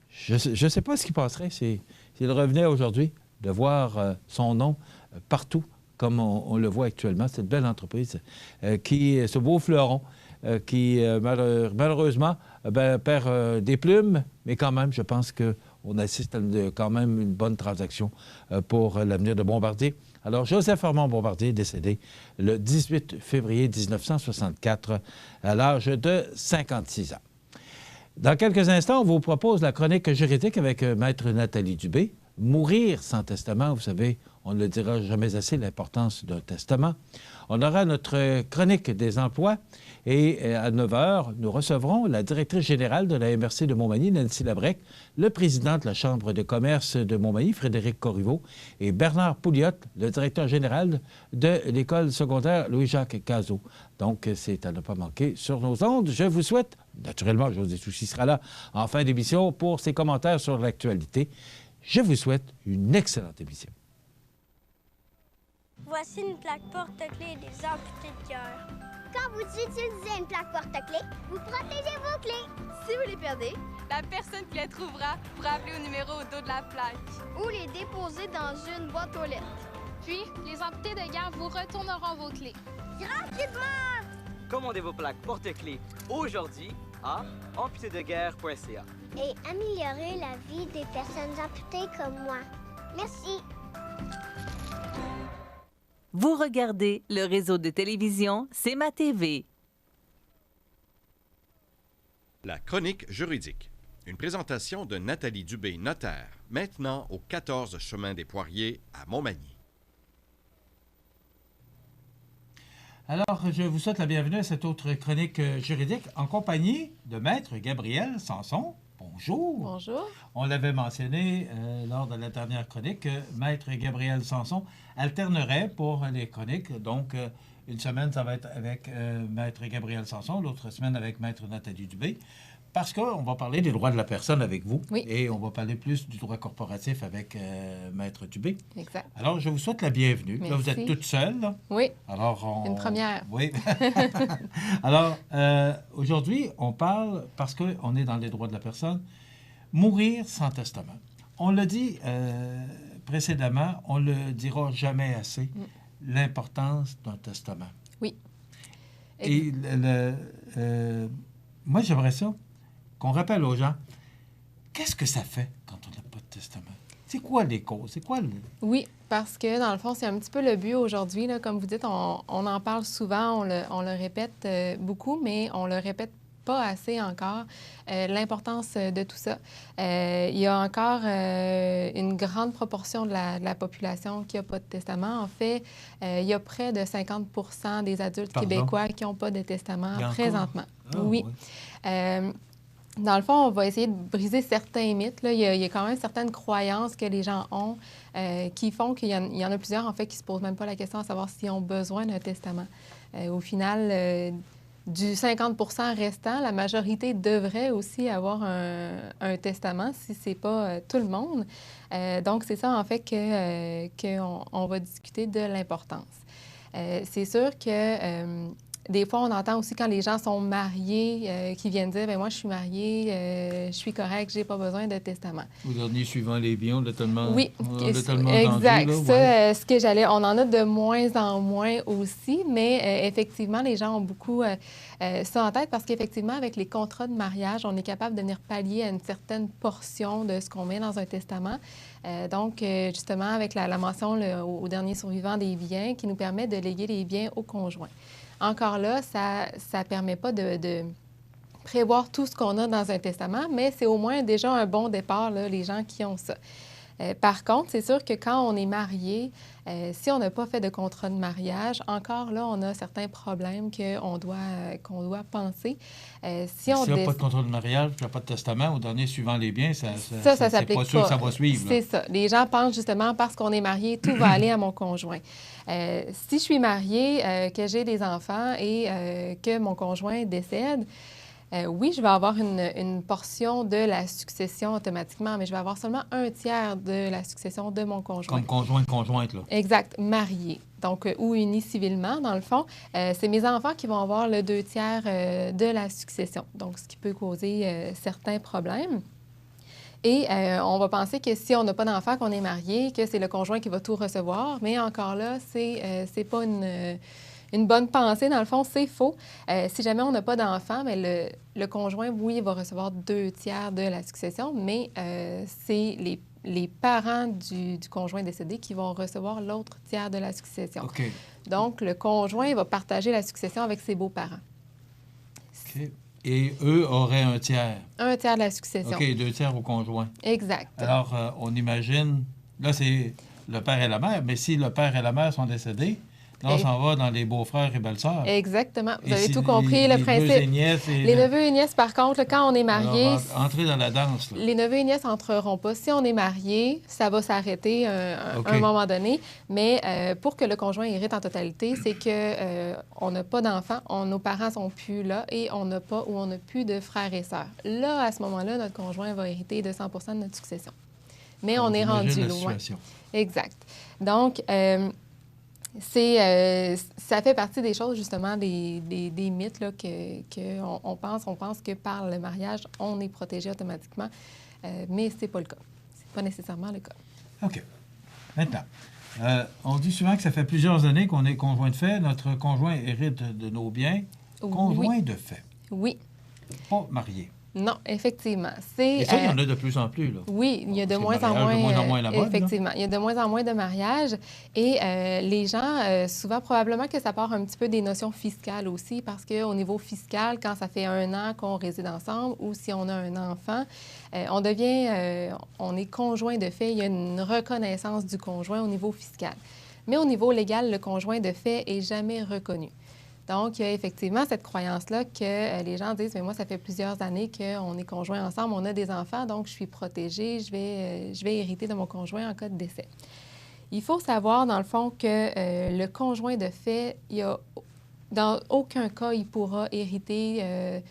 je ne sais pas ce qui passerait s'il revenait aujourd'hui de voir son nom partout, comme on le voit actuellement, cette belle entreprise, ce beau fleuron, qui malheureusement perd des plumes, mais quand même, je pense qu'on assiste à quand même une bonne transaction pour l'avenir de Bombardier. Alors, Joseph Armand Bombardier est décédé le 18 février 1964 à l'âge de 56 ans. Dans quelques instants, on vous propose la chronique juridique avec Maître Nathalie Dubé. Mourir sans testament, vous savez, on ne le dira jamais assez, l'importance d'un testament. On aura notre chronique des emplois et à 9 h, nous recevrons la directrice générale de la MRC de Montmagny, Nancy Labrec, le président de la Chambre de commerce de Montmagny, Frédéric Corriveau, et Bernard Pouliot, le directeur général de l'école secondaire Louis-Jacques Cazot. Donc, c'est à ne pas manquer sur nos ondes. Je vous souhaite, naturellement, José Soucy sera là en fin d'émission pour ses commentaires sur l'actualité. Je vous souhaite une excellente émission. Voici une plaque porte-clés des amputés de cœur. Quand vous utilisez une plaque porte-clés, vous protégez vos clés. Si vous les perdez, la personne qui les trouvera pourra appeler au numéro au dos de la plaque. Ou les déposer dans une boîte aux lettres. Puis, les amputés de guerre vous retourneront vos clés. Gratuitement! Commandez vos plaques porte-clés aujourd'hui à amputédeguerre.ca. Et améliorer la vie des personnes amputées comme moi. Merci. Vous regardez le réseau de télévision C'est ma TV. La chronique juridique. Une présentation de Nathalie Dubé, notaire, maintenant au 14 chemin des Poiriers à Montmagny. Alors, je vous souhaite la bienvenue à cette autre chronique juridique en compagnie de Maître Gabriel Sanson. Bonjour. Bonjour. On l'avait mentionné lors de la dernière chronique, Maître Gabriel Sanson alternerait pour les chroniques. Donc, une semaine, ça va être avec Maître Gabriel Sanson, l'autre semaine avec Maître Nathalie Dubé, parce qu'on va parler des droits de la personne avec vous. Oui. Et on va parler plus du droit corporatif avec Maître Dubé. Exact. Alors, je vous souhaite la bienvenue. Merci. Là, vous êtes toute seule. Là. Oui. Alors, une première. Oui. Alors, aujourd'hui, on parle, parce qu'on est dans les droits de la personne, mourir sans testament. On l'a dit précédemment, on ne le dira jamais assez, l'importance d'un testament. Oui. Et moi, j'aimerais ça qu'on rappelle aux gens, qu'est-ce que ça fait quand on n'a pas de testament? C'est quoi les causes? C'est quoi le... Oui, parce que dans le fond, c'est un petit peu le but aujourd'hui. Là, comme vous dites, on en parle souvent, on le répète beaucoup, mais on le répète pas assez encore, l'importance de tout ça. Il y a encore une grande proportion de la population qui n'a pas de testament. En fait, il y a près de 50 des adultes québécois qui n'ont pas de testament présentement. Ah, oui. Dans le fond, on va essayer de briser certains mythes. Là. Il y a quand même certaines croyances que les gens ont qui font qu'il y en a plusieurs, en fait, qui ne se posent même pas la question à savoir s'ils ont besoin d'un testament. Au final, du 50 restant, la majorité devrait aussi avoir un testament, si ce n'est pas tout le monde. Donc, c'est ça, en fait, qu'on va discuter de l'importance. C'est sûr que... des fois, on entend aussi quand les gens sont mariés qui viennent dire « Bien, moi, je suis mariée, je suis correct, je n'ai pas besoin de testament. » Au dernier suivant les biens, on l'a tellement Oui, tellement exact. Entendu, là, ça, ce que j'allais... On en a de moins en moins aussi, mais effectivement, les gens ont beaucoup ça en tête parce qu'effectivement, avec les contrats de mariage, on est capable de venir pallier à une certaine portion de ce qu'on met dans un testament. Donc, justement, avec la mention au dernier survivant des biens qui nous permet de léguer les biens au conjoint. Encore là, ça ne permet pas de prévoir tout ce qu'on a dans un testament, mais c'est au moins déjà un bon départ, là, les gens qui ont ça. Par contre, c'est sûr que quand on est marié, si on n'a pas fait de contrat de mariage, encore là, on a certains problèmes qu'on doit penser. S'il n'y a pas de contrat de mariage, il n'y a pas de testament, au dernier suivant les biens, ça s'applique pas sûr que ça va suivre. C'est ça. Les gens pensent justement, parce qu'on est marié, tout va aller à mon conjoint. Si je suis mariée, que j'ai des enfants et que mon conjoint décède, oui, je vais avoir une portion de la succession automatiquement, mais je vais avoir seulement 1/3 de la succession de mon conjoint. Comme conjointe, là. Exact, marié. Donc, ou unis civilement, dans le fond. C'est mes enfants qui vont avoir le 2/3 de la succession, donc ce qui peut causer certains problèmes. Et on va penser que si on n'a pas d'enfant, qu'on est marié, que c'est le conjoint qui va tout recevoir, mais encore là, c'est pas une bonne pensée, dans le fond, c'est faux. Si jamais on n'a pas d'enfant, bien, le conjoint, oui, va recevoir 2/3 de la succession, mais c'est les parents du conjoint décédé qui vont recevoir l'autre tiers de la succession. OK. Donc, le conjoint va partager la succession avec ses beaux-parents. OK. Et eux auraient 1/3. 1/3 de la succession. OK, 2/3 au conjoint. Exact. Alors, on imagine, là, c'est le père et la mère, mais si le père et la mère sont décédés, là, on s'en va dans les beaux-frères et belles-sœurs. Exactement. Vous et avez si tout compris, le principe. Les neveux et nièces, par contre, quand on est marié... Alors, entrer dans la danse. Là. Les neveux et nièces n'entreront pas. Si on est marié, ça va s'arrêter à un moment donné. Mais pour que le conjoint hérite en totalité, c'est qu'on n'a pas d'enfants, nos parents ne sont plus là et on n'a pas ou on n'a plus de frères et sœurs. Là, à ce moment-là, notre conjoint va hériter de 100 % de notre succession. Mais on est rendu loin. Exact. Donc... ça fait partie des choses, justement, des mythes là, on pense que par le mariage, on est protégé automatiquement, mais ce n'est pas le cas. Ce n'est pas nécessairement le cas. OK. Maintenant, on dit souvent que ça fait plusieurs années qu'on est conjoint de fait. Notre conjoint hérite de nos biens. Conjoint de fait. Oui. Pas marié. Non, effectivement. Et ça, il y en a de plus en plus, là. Oui, il y a de moins en moins la mode, effectivement. Il y a de moins en moins de mariages. Et les gens, souvent, probablement que ça part un petit peu des notions fiscales aussi, parce qu'au niveau fiscal, quand ça fait 1 an qu'on réside ensemble ou si on a un enfant, on est conjoint de fait. Il y a une reconnaissance du conjoint au niveau fiscal. Mais au niveau légal, le conjoint de fait n'est jamais reconnu. Donc, il y a effectivement cette croyance-là que les gens disent « mais moi, ça fait plusieurs années qu'on est conjoints ensemble, on a des enfants, donc je suis protégée, je vais hériter de mon conjoint en cas de décès ». Il faut savoir, dans le fond, que le conjoint de fait, dans aucun cas, il pourra hériter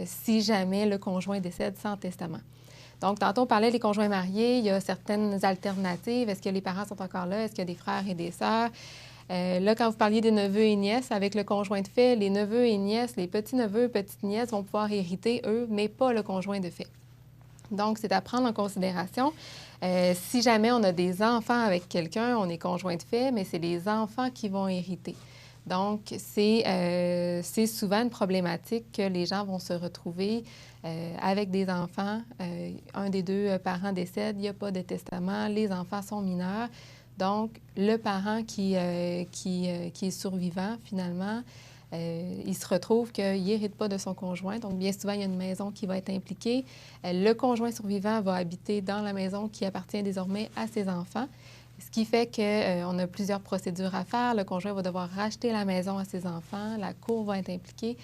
si jamais le conjoint décède sans testament. Donc, tantôt, on parlait des conjoints mariés, il y a certaines alternatives. Est-ce que les parents sont encore là? Est-ce qu'il y a des frères et des sœurs? Là, quand vous parliez des neveux et nièces, avec le conjoint de fait, les neveux et nièces, les petits-neveux et petites-nièces vont pouvoir hériter, eux, mais pas le conjoint de fait. Donc, c'est à prendre en considération. Si jamais on a des enfants avec quelqu'un, on est conjoint de fait, mais c'est les enfants qui vont hériter. Donc, c'est souvent une problématique que les gens vont se retrouver avec des enfants. Un des deux parents décède, il n'y a pas de testament, les enfants sont mineurs. Donc, le parent qui est survivant, finalement, il se retrouve qu'il n'hérite pas de son conjoint. Donc, bien souvent, il y a une maison qui va être impliquée. Le conjoint survivant va habiter dans la maison qui appartient désormais à ses enfants, ce qui fait qu'on a plusieurs procédures à faire. Le conjoint va devoir racheter la maison à ses enfants. La cour va être impliquée.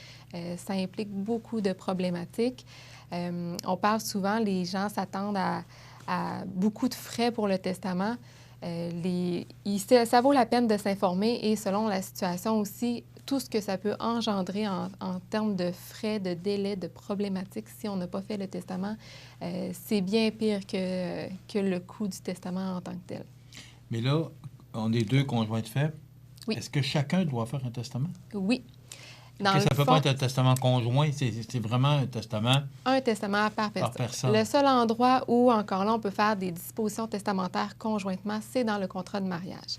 Ça implique beaucoup de problématiques. On parle souvent, les gens s'attendent à beaucoup de frais pour le testament. Ça vaut la peine de s'informer et selon la situation aussi, tout ce que ça peut engendrer en termes de frais, de délais, de problématiques si on n'a pas fait le testament, c'est bien pire que le coût du testament en tant que tel. Mais là, on est deux conjoints de fait. Oui. Est-ce que chacun doit faire un testament? Oui. Ça ne peut pas être un testament conjoint, c'est vraiment un testament... Un testament par personne. Le seul endroit où, encore là, on peut faire des dispositions testamentaires conjointement, c'est dans le contrat de mariage.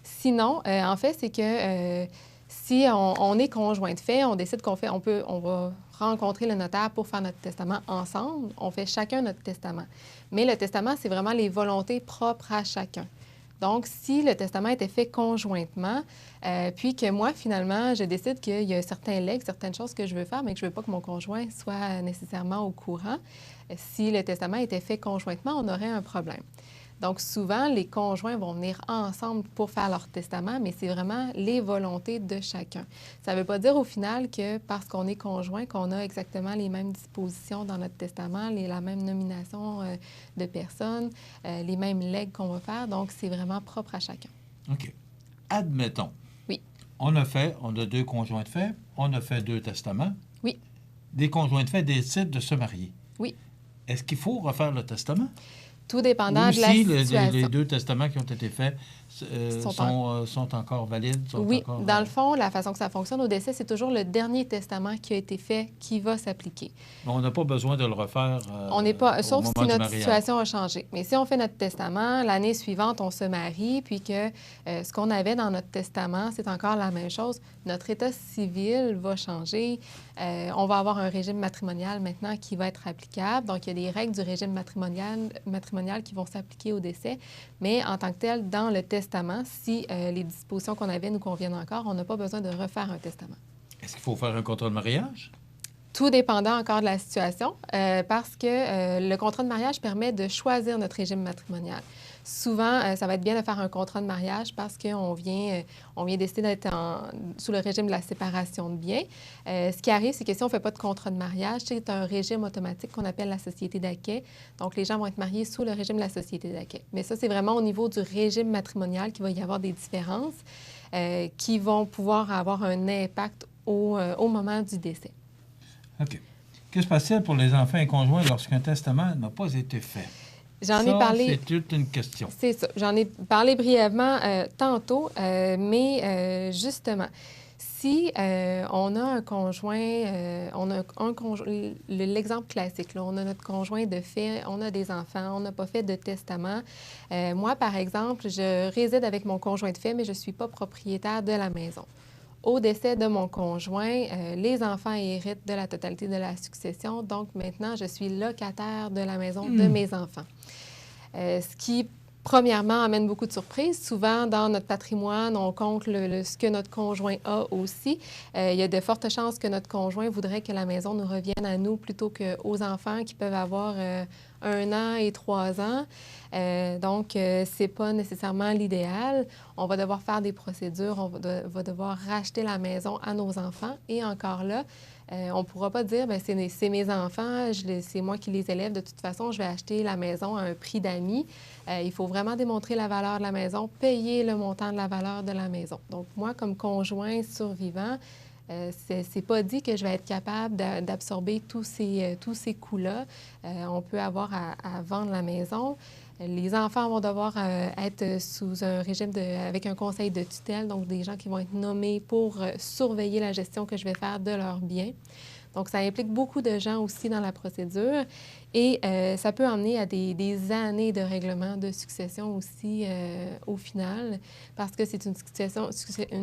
Sinon, en fait, c'est que si on est conjoint de fait, on décide on va rencontrer le notaire pour faire notre testament ensemble. On fait chacun notre testament. Mais le testament, c'est vraiment les volontés propres à chacun. Donc, si le testament était fait conjointement, puis que moi, finalement, je décide qu'il y a certains legs, certaines choses que je veux faire, mais que je ne veux pas que mon conjoint soit nécessairement au courant, si le testament était fait conjointement, on aurait un problème. Donc, souvent, les conjoints vont venir ensemble pour faire leur testament, mais c'est vraiment les volontés de chacun. Ça ne veut pas dire au final que parce qu'on est conjoint, qu'on a exactement les mêmes dispositions dans notre testament, la même nomination de personnes, les mêmes legs qu'on va faire. Donc, c'est vraiment propre à chacun. OK. Admettons. Oui. On a 2 conjoints de fait, on a fait 2 testaments. Oui. Des conjoints de fait décident de se marier. Oui. Est-ce qu'il faut refaire le testament? Tout dépendant Ou de la si situation. les 2 testaments qui ont été faits sont encore valides? Oui. Dans le fond, la façon que ça fonctionne au décès, c'est toujours le dernier testament qui a été fait qui va s'appliquer. On n'a pas besoin de le refaire on n'est pas, sauf si notre mariage. situation a changé. Mais si on fait notre testament, l'année suivante, on se marie, puis que ce qu'on avait dans notre testament, c'est encore la même chose, notre état civil va changer. On va avoir un régime matrimonial maintenant qui va être applicable. Donc, il y a des règles du régime matrimonial qui vont s'appliquer au décès. Mais en tant que tel, dans le testament, si les dispositions qu'on avait nous conviennent encore, on n'a pas besoin de refaire un testament. Est-ce qu'il faut faire un contrat de mariage? Tout dépendant encore de la situation, parce que le contrat de mariage permet de choisir notre régime matrimonial. Souvent, ça va être bien de faire un contrat de mariage parce qu'on vient décider d'être sous le régime de la séparation de biens. Ce qui arrive, c'est que si on ne fait pas de contrat de mariage, c'est un régime automatique qu'on appelle la société d'acquêt. Donc, les gens vont être mariés sous le régime de la société d'acquêt. Mais ça, c'est vraiment au niveau du régime matrimonial qu'il va y avoir des différences qui vont pouvoir avoir un impact au moment du décès. OK. Que se passe-t-il pour les enfants et conjoints lorsqu'un testament n'a pas été fait? J'en ai parlé. C'est toute une question. C'est ça. J'en ai parlé brièvement tantôt, mais justement, si on a un conjoint, l'exemple classique, là, on a notre conjoint de fait, on a des enfants, on n'a pas fait de testament. Moi, par exemple, je réside avec mon conjoint de fait, mais je ne suis pas propriétaire de la maison. Au décès de mon conjoint, les enfants héritent de la totalité de la succession. Donc, maintenant, je suis locataire de la maison de mes enfants. Ce qui, premièrement, amène beaucoup de surprises. Souvent, dans notre patrimoine, on compte ce que notre conjoint a aussi. Il y a de fortes chances que notre conjoint voudrait que la maison nous revienne à nous plutôt qu'aux enfants qui peuvent avoir 1 an et 3 ans. Donc, ce n'est pas nécessairement l'idéal. On va devoir faire des procédures, on va devoir racheter la maison à nos enfants. Et encore là, on ne pourra pas dire, bien, c'est mes enfants, c'est moi qui les élève. De toute façon, je vais acheter la maison à un prix d'amis. Il faut vraiment démontrer la valeur de la maison, payer le montant de la valeur de la maison. Donc, moi, comme conjoint survivant, c'est pas dit que je vais être capable d'absorber tous ces coûts-là. On peut avoir à vendre la maison. Les enfants vont devoir être sous un régime avec un conseil de tutelle, donc des gens qui vont être nommés pour surveiller la gestion que je vais faire de leurs biens. Donc, ça implique beaucoup de gens aussi dans la procédure et ça peut emmener à des années de règlement de succession aussi au final parce que c'est une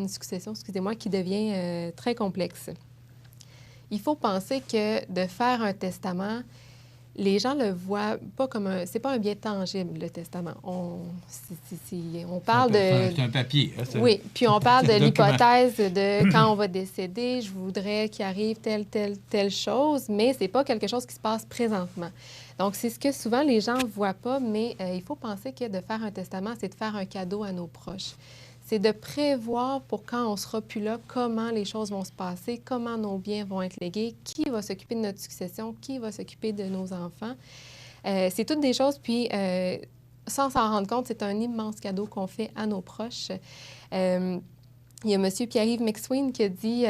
succession qui devient très complexe. Il faut penser que de faire un testament, les gens le voient pas comme c'est pas un bien tangible, le testament. On parle de... C'est un papier. Hein, oui, puis on parle de l'hypothèse de quand on va décéder, je voudrais qu'il arrive telle chose, mais c'est pas quelque chose qui se passe présentement. Donc, c'est ce que souvent les gens voient pas, mais il faut penser que de faire un testament, c'est de faire un cadeau à nos proches. C'est de prévoir pour quand on sera plus là, comment les choses vont se passer, comment nos biens vont être légués, qui va s'occuper de notre succession, qui va s'occuper de nos enfants. C'est toutes des choses, puis sans s'en rendre compte, c'est un immense cadeau qu'on fait à nos proches. Il y a M. Pierre-Yves McSween qui a dit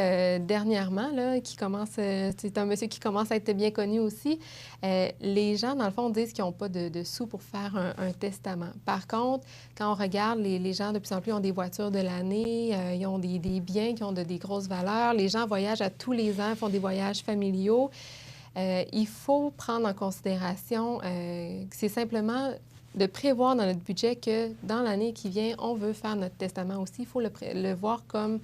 dernièrement, là, c'est un monsieur qui commence à être bien connu aussi, les gens, dans le fond, disent qu'ils n'ont pas de sous pour faire un testament. Par contre, quand on regarde, les gens, de plus en plus, ont des voitures de l'année, ils ont des biens qui ont des grosses valeurs. Les gens voyagent à tous les ans, font des voyages familiaux. Il faut prendre en considération que c'est simplement de prévoir dans notre budget que dans l'année qui vient, on veut faire notre testament aussi. Il faut le voir comme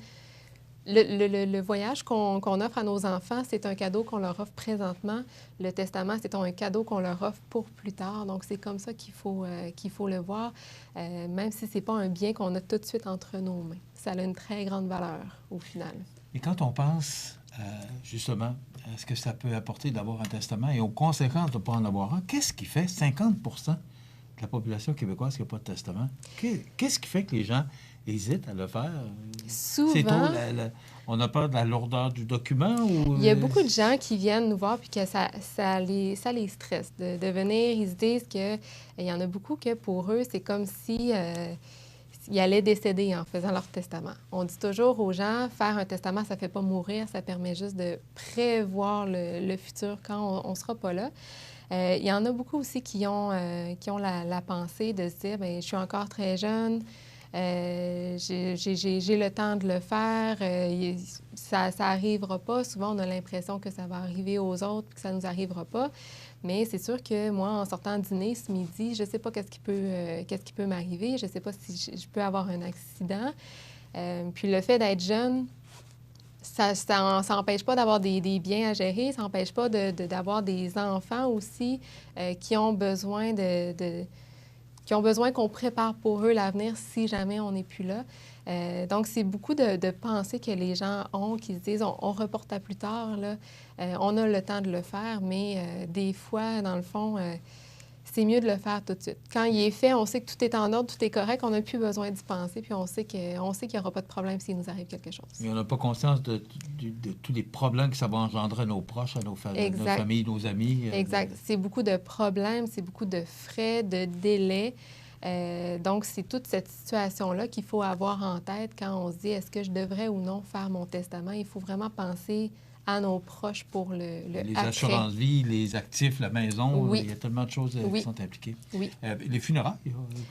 le voyage qu'on offre à nos enfants, c'est un cadeau qu'on leur offre présentement. Le testament, c'est un cadeau qu'on leur offre pour plus tard. Donc, c'est comme ça qu'il faut le voir, même si ce n'est pas un bien qu'on a tout de suite entre nos mains. Ça a une très grande valeur au final. Et quand on pense justement à ce que ça peut apporter d'avoir un testament et aux conséquences de ne pas en avoir un, qu'est-ce qui fait 50 de la population québécoise qui n'a pas de testament? Qu'est-ce qui fait que les gens hésitent à le faire? Souvent... C'est trop, on a peur de la lourdeur du document? Ou... Il y a beaucoup de gens qui viennent nous voir puis que ça les stresse de venir. Ils se disent qu'il y en a beaucoup que pour eux, c'est comme si... ils allaient décéder en faisant leur testament. On dit toujours aux gens, faire un testament, ça ne fait pas mourir, ça permet juste de prévoir le futur quand on ne sera pas là. Il y en a beaucoup aussi qui ont la pensée de se dire, bien, je suis encore très jeune, j'ai le temps de le faire, ça n'arrivera pas. Souvent, on a l'impression que ça va arriver aux autres et que ça ne nous arrivera pas. Mais c'est sûr que moi, en sortant dîner ce midi, je ne sais pas qu'est-ce qui peut m'arriver. Je ne sais pas si je peux avoir un accident. Puis le fait d'être jeune, ça n'empêche pas d'avoir des biens à gérer. Ça n'empêche pas d'avoir des enfants aussi qui ont besoin qu'on prépare pour eux l'avenir si jamais on n'est plus là. Donc, c'est beaucoup de pensées que les gens ont, qui se disent on reporte à plus tard, là. On a le temps de le faire, mais des fois, dans le fond, c'est mieux de le faire tout de suite. Quand il est fait, on sait que tout est en ordre, tout est correct, on n'a plus besoin d'y penser, puis on sait qu'il n'y aura pas de problème s'il nous arrive quelque chose. Mais on n'a pas conscience de tous les problèmes que ça va engendrer à nos proches, à nos familles, nos amis. Exact. C'est beaucoup de problèmes, c'est beaucoup de frais, de délais. Donc, c'est toute cette situation-là qu'il faut avoir en tête quand on se dit est-ce que je devrais ou non faire mon testament. Il faut vraiment penser à nos proches pour le les après. assurances-vie, les actifs, la maison, oui. Il y a tellement de choses oui. qui sont impliquées. Oui. Les funérailles,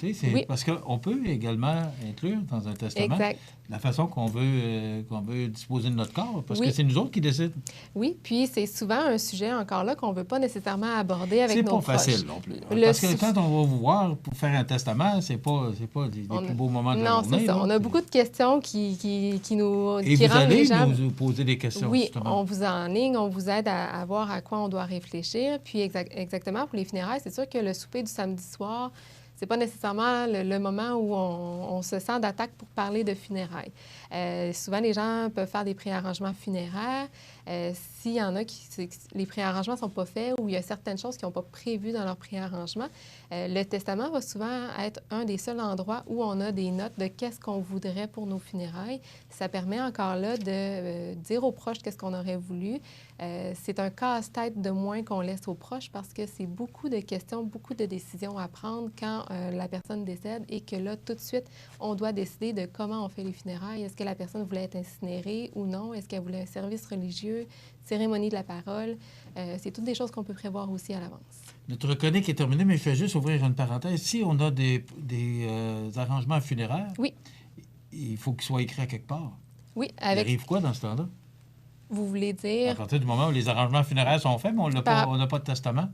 oui. Parce qu'on peut également inclure dans un testament exact. La façon qu'on veut disposer de notre corps, parce oui. que c'est nous autres qui décident. Oui, puis c'est souvent un sujet encore là qu'on ne veut pas nécessairement aborder avec nos proches. C'est pas facile non plus. Parce que quand on va vous voir pour faire un testament, c'est pas les plus beaux moments de la journée. Non, c'est ça. On a beaucoup de questions qui nous Et qui vous rendent allez les gens... nous poser des questions, oui, justement. on vous enligne, on vous aide à voir à quoi on doit réfléchir. Puis exactement, pour les funérailles, c'est sûr que le souper du samedi soir, c'est pas nécessairement le moment où on se sent d'attaque pour parler de funérailles. Souvent, les gens peuvent faire des préarrangements funéraires. S'il y en a les préarrangements ne sont pas faits ou il y a certaines choses qui n'ont pas prévues dans leur préarrangement, le testament va souvent être un des seuls endroits où on a des notes de qu'est-ce qu'on voudrait pour nos funérailles. Ça permet encore là de dire aux proches qu'est-ce qu'on aurait voulu. C'est un casse-tête de moins qu'on laisse aux proches parce que c'est beaucoup de questions, beaucoup de décisions à prendre quand la personne décède et que là, tout de suite, on doit décider de comment on fait les funérailles. Est-ce que la personne voulait être incinérée ou non? Est-ce qu'elle voulait un service religieux, cérémonie de la parole? C'est toutes des choses qu'on peut prévoir aussi à l'avance. Notre chronique est terminée, mais je vais juste ouvrir une parenthèse. Si on a des arrangements funéraires, oui. Il faut qu'ils soient écrits à quelque part. Oui. Il arrive quoi dans ce temps-là? Vous voulez dire... À partir du moment où les arrangements funéraires sont faits, mais on n'a pas de testament?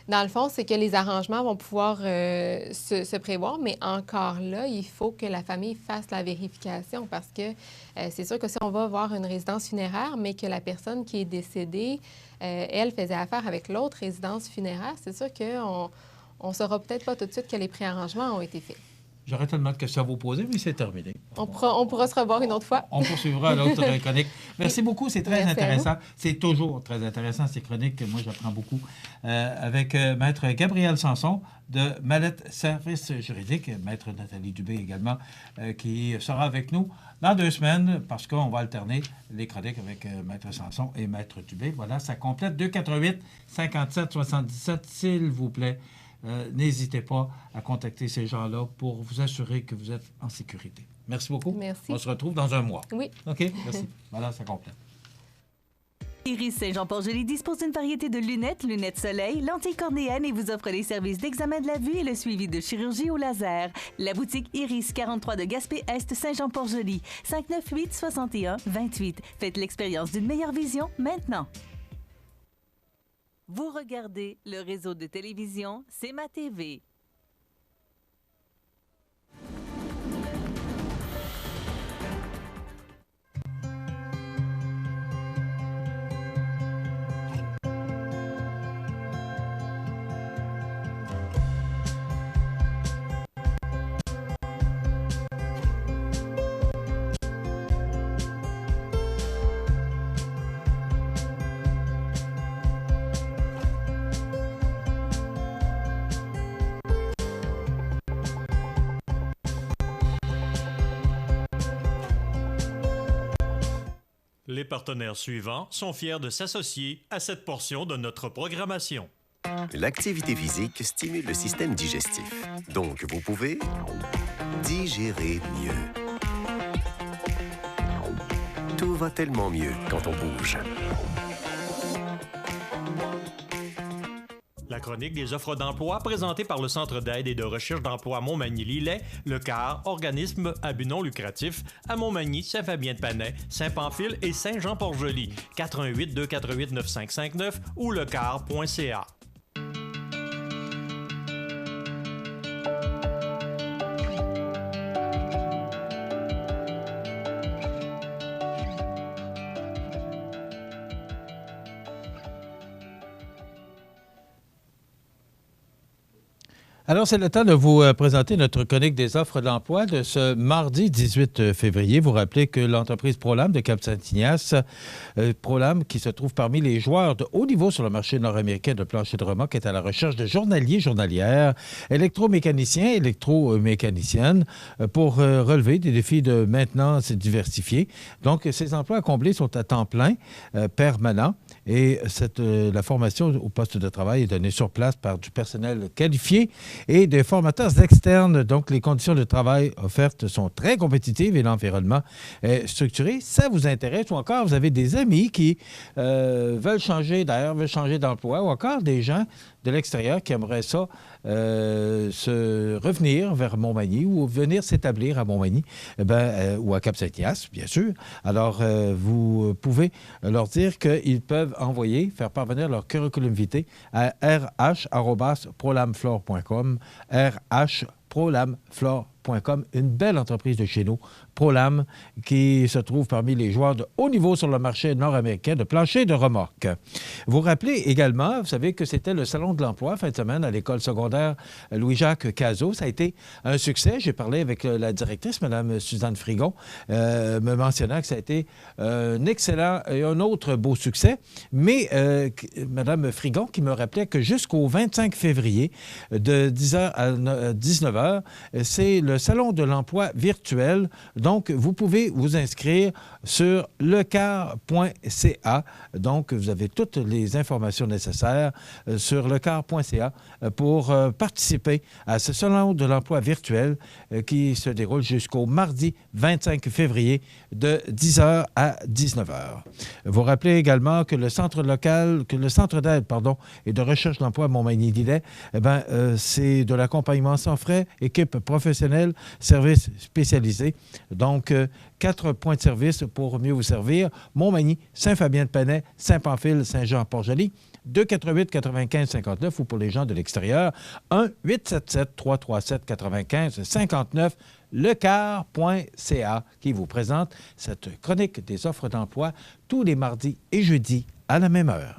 Dans le fond, c'est que les arrangements vont pouvoir se prévoir, mais encore là, il faut que la famille fasse la vérification parce que c'est sûr que si on va voir une résidence funéraire, mais que la personne qui est décédée, elle faisait affaire avec l'autre résidence funéraire, c'est sûr qu'on ne saura peut-être pas tout de suite que les préarrangements ont été faits. J'aurais tellement de questions à vous poser, mais c'est terminé. On pourra se revoir une autre fois. On poursuivra l'autre chronique. Merci beaucoup, c'est très intéressant. C'est toujours très intéressant, ces chroniques. Moi, j'apprends beaucoup. Avec Maître Gabriel Sanson de Mallette Services juridiques, Maître Nathalie Dubé également, qui sera avec nous dans 2 semaines, parce qu'on va alterner les chroniques avec Maître Sanson et Maître Dubé. Voilà, ça complète 248-57-77, s'il vous plaît. N'hésitez pas à contacter ces gens-là pour vous assurer que vous êtes en sécurité. Merci beaucoup. Merci. On se retrouve dans un mois. Oui. OK, merci. Voilà, ça complète. Iris Saint-Jean-Port-Joli dispose d'une variété de lunettes soleil, lentilles cornéennes et vous offre les services d'examen de la vue et le suivi de chirurgie au laser. La boutique Iris 43 de Gaspé-Est Saint-Jean-Port-Joli, 598-61-28. Faites l'expérience d'une meilleure vision maintenant. Vous regardez le réseau de télévision C'est ma TV. Les partenaires suivants sont fiers de s'associer à cette portion de notre programmation. L'activité physique stimule le système digestif. Donc, vous pouvez digérer mieux. Tout va tellement mieux quand on bouge. La chronique des offres d'emploi présentée par le Centre d'aide et de recherche d'emploi Montmagny-Lillet, le CAR, organisme à but non lucratif, à Montmagny, Saint-Fabien-de-Panay, Saint-Pamphile et Saint-Jean-Port-Joli, 418-248-9559 ou lecar.ca. Alors, c'est le temps de vous présenter notre chronique des offres d'emploi de ce mardi 18 février. Vous rappelez que l'entreprise Prolam de Cap-Saint-Ignace, Prolam qui se trouve parmi les joueurs de haut niveau sur le marché nord-américain de plancher de remorque, est à la recherche de journaliers, journalières, électromécaniciens, électromécaniciennes pour relever des défis de maintenance diversifiés. Donc, ces emplois à combler sont à temps plein, permanent, et la formation au poste de travail est donnée sur place par du personnel qualifié et des formateurs externes. Donc, les conditions de travail offertes sont très compétitives et l'environnement est structuré. Ça vous intéresse ou encore vous avez des amis qui veulent changer d'emploi ou encore des gens de l'extérieur qui aimeraient ça revenir vers Montmagny ou venir s'établir à Montmagny ou à Cap-Saint-Ignace, bien sûr. Alors, vous pouvez leur dire qu'ils peuvent faire parvenir leur curriculum vitae à rh@prolamflore.com, rh@prolamflore.com, une belle entreprise de chez nous, Prolam, qui se trouve parmi les joueurs de haut niveau sur le marché nord-américain de plancher de remorque. Vous rappelez également, vous savez que c'était le Salon de l'emploi fin de semaine à l'école secondaire Louis-Jacques Cazot. Ça a été un succès. J'ai parlé avec la directrice, Mme Suzanne Frigon, me mentionnant que ça a été un excellent et un autre beau succès. Mais Mme Frigon qui me rappelait que jusqu'au 25 février, de 10h à 19h, c'est le Salon de l'emploi virtuel. Donc, vous pouvez vous inscrire sur lecar.ca. Donc, vous avez toutes les informations nécessaires sur lecar.ca pour participer à ce Salon de l'emploi virtuel qui se déroule jusqu'au mardi 25 février de 10h à 19h. Vous rappelez également que le Centre d'aide et de recherche d'emploi Montmagny-Lillet, c'est de l'accompagnement sans frais, équipe professionnelle, services spécialisés. Donc, 4 points de service pour mieux vous servir. Montmagny, Saint-Fabien-de-Panay, Saint-Pamphile, Saint-Jean-Port-Joli, 248-95-59 ou pour les gens de l'extérieur, 1-877-337-95-59, lecar.ca qui vous présente cette chronique des offres d'emploi tous les mardis et jeudis à la même heure.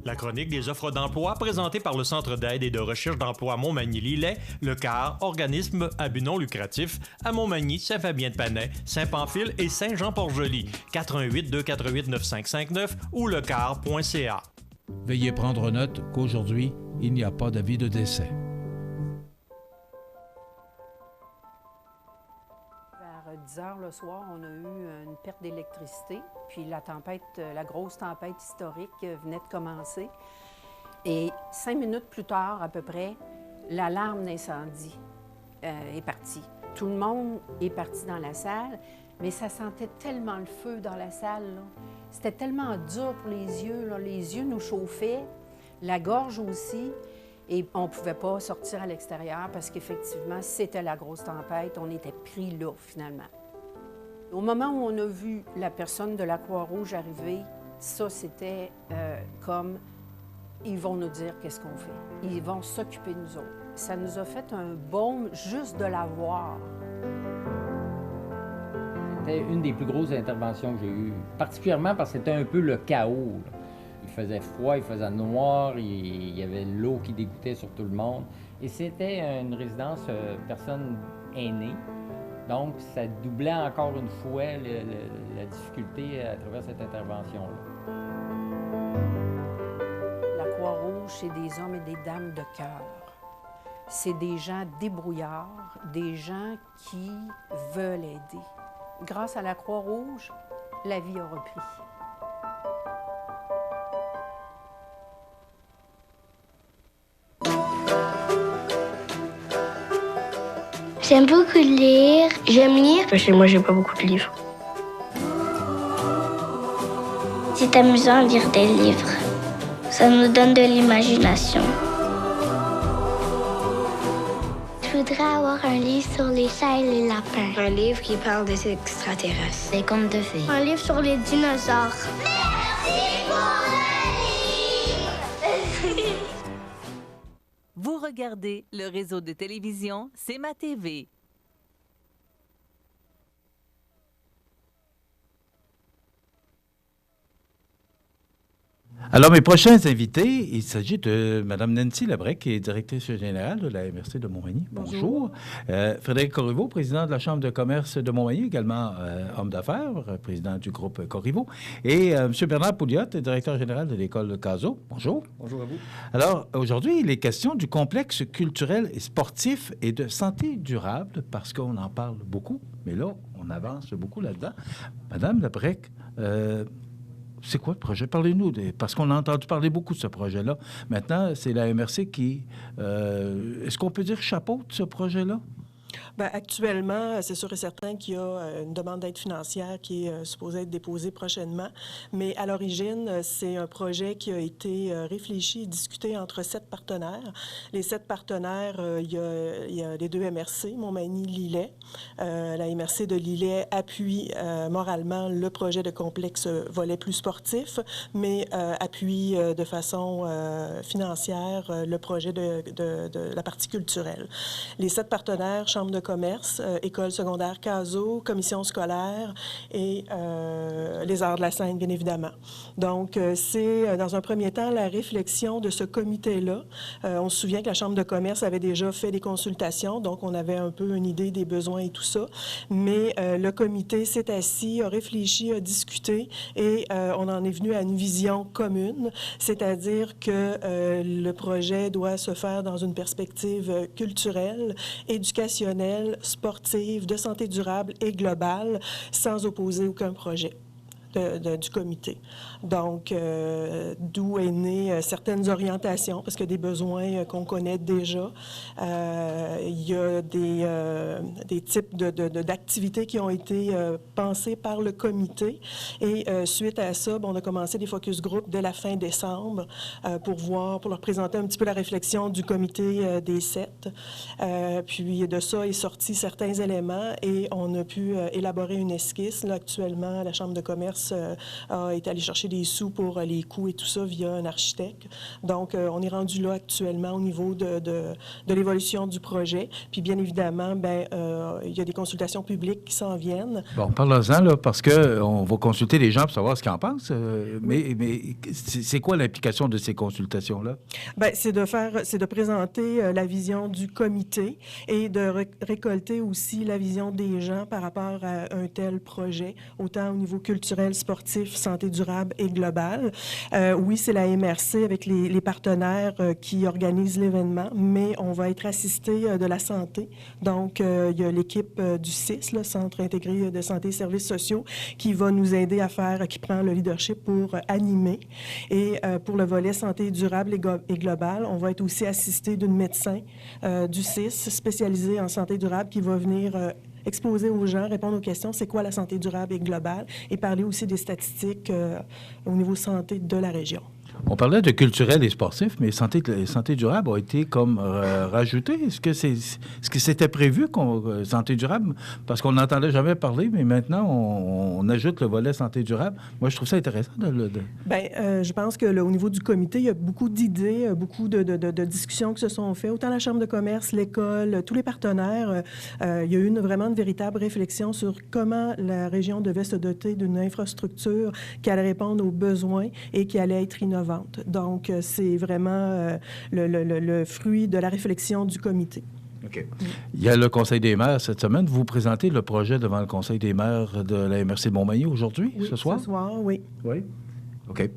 La chronique des offres d'emploi présentée par le Centre d'aide et de recherche d'emploi Montmagny-Lillet, le CAR, organisme à but non lucratif, à Montmagny, Saint-Fabien-de-Panay, Saint-Pamphile et Saint-Jean-Port-Joli, 418-248-9559 ou lecar.ca. Veuillez prendre note qu'aujourd'hui, il n'y a pas d'avis de décès. Vers 10 heures le soir, on a eu une perte d'électricité. Puis la grosse tempête historique venait de commencer. Et 5 minutes plus tard, à peu près, l'alarme d'incendie est partie. Tout le monde est parti dans la salle, mais ça sentait tellement le feu dans la salle, là. C'était tellement dur pour les yeux, là. Les yeux nous chauffaient, la gorge aussi. Et on ne pouvait pas sortir à l'extérieur parce qu'effectivement, c'était la grosse tempête. On était pris là, finalement. Au moment où on a vu la personne de la Croix-Rouge arriver, ça, c'était comme, ils vont nous dire qu'est-ce qu'on fait. Ils vont s'occuper de nous autres. Ça nous a fait un baume juste de la voir. C'était une des plus grosses interventions que j'ai eues, particulièrement parce que c'était un peu le chaos, là. Il faisait froid, il faisait noir, il y avait l'eau qui dégoûtait sur tout le monde. Et c'était une résidence personne aînée. Donc, ça doublait encore une fois la difficulté à travers cette intervention-là. La Croix-Rouge, c'est des hommes et des dames de cœur. C'est des gens débrouillards, des gens qui veulent aider. grâce à la Croix-Rouge, la vie a repris. J'aime beaucoup lire. J'aime lire. Chez moi, j'ai pas beaucoup de livres. C'est amusant de lire des livres. Ça nous donne de l'imagination. Je voudrais avoir un livre sur les chats et les lapins. Un livre qui parle des extraterrestres. Des contes de fées. Un livre sur les dinosaures. Merci pour le livre! Vous regardez le réseau de télévision C'est ma TV. Alors, mes prochains invités, il s'agit de Mme Nancy Labrec, qui est directrice générale de la MRC de Montmagny. Bonjour. Frédéric Corriveau, président de la Chambre de commerce de Montmagny, également homme d'affaires, président du groupe Corriveau. Et M. Bernard Pouliot, directeur général de l'école de Cazaux. Bonjour. Bonjour à vous. Alors, aujourd'hui, il est question du complexe culturel et sportif et de santé durable, parce qu'on en parle beaucoup, mais là, on avance beaucoup là-dedans. Madame Labrec, c'est quoi le projet? Parlez-nous, parce qu'on a entendu parler beaucoup de ce projet-là. Maintenant, c'est la MRC qui... est-ce qu'on peut dire chapeaute ce projet-là? Bien, actuellement, c'est sûr et certain qu'il y a une demande d'aide financière qui est supposée être déposée prochainement. Mais à l'origine, c'est un projet qui a été réfléchi et discuté entre 7 partenaires. Les 7 partenaires, il y a les 2 MRC, Montmagny-Lillet. La MRC de Lillet appuie moralement le projet de complexe volet plus sportif, mais appuie de façon financière le projet de la partie culturelle. Les 7 partenaires, Chambre de commerce, École secondaire Cazaux, commission scolaire et les arts de la scène, bien évidemment. Donc, c'est dans un premier temps la réflexion de ce comité-là. On se souvient que la Chambre de commerce avait déjà fait des consultations, donc on avait un peu une idée des besoins et tout ça. Mais le comité s'est assis, a réfléchi, a discuté et on en est venu à une vision commune, c'est-à-dire que le projet doit se faire dans une perspective culturelle, éducationnelle, sportive, de santé durable et globale, sans opposer aucun projet du comité. Donc, d'où est née certaines orientations, parce qu'il y a des besoins qu'on connaît déjà. Il y a des types d'activités qui ont été pensées par le comité. Et suite à ça, on a commencé des focus group dès la fin décembre pour leur présenter un petit peu la réflexion du comité des 7. Puis de ça est sorti certains éléments et on a pu élaborer une esquisse. Là, actuellement, la Chambre de commerce est allée chercher des sous pour les coûts et tout ça via un architecte. Donc, on est rendu là actuellement au niveau de l'évolution du projet. Puis, bien évidemment, il y a des consultations publiques qui s'en viennent. Bon, parlons-en, là, parce qu'on va consulter les gens pour savoir ce qu'ils en pensent. Mais c'est quoi l'implication de ces consultations-là? Bien, c'est de présenter la vision du comité et de récolter aussi la vision des gens par rapport à un tel projet, autant au niveau culturel, sportif, santé durable et globale. Oui, c'est la MRC avec les partenaires qui organisent l'événement, mais on va être assisté de la santé. Donc, il y a l'équipe du CIS, le Centre intégré de santé et services sociaux, qui va nous aider qui prend le leadership pour animer. Et pour le volet santé durable et globale, on va être aussi assisté d'une médecin du CIS spécialisée en santé durable qui va venir exposer aux gens, répondre aux questions, c'est quoi la santé durable et globale, et parler aussi des statistiques au niveau santé de la région. On parlait de culturel et sportif, mais santé durable a été comme rajouté. Est-ce que c'était prévu, santé durable? Parce qu'on n'entendait jamais parler, mais maintenant, on ajoute le volet santé durable. Moi, je trouve ça intéressant. Je pense que au niveau du comité, il y a beaucoup d'idées, beaucoup de discussions qui se sont faites. Autant la Chambre de commerce, l'école, tous les partenaires. Il y a eu vraiment une véritable réflexion sur comment la région devait se doter d'une infrastructure qui allait répondre aux besoins et qui allait être innovante. Donc, c'est vraiment le fruit de la réflexion du comité. OK. Il y a le Conseil des maires cette semaine. Vous présentez le projet devant le Conseil des maires de la MRC de Montmagny aujourd'hui, ce soir? Ce soir, oui. Oui. OK.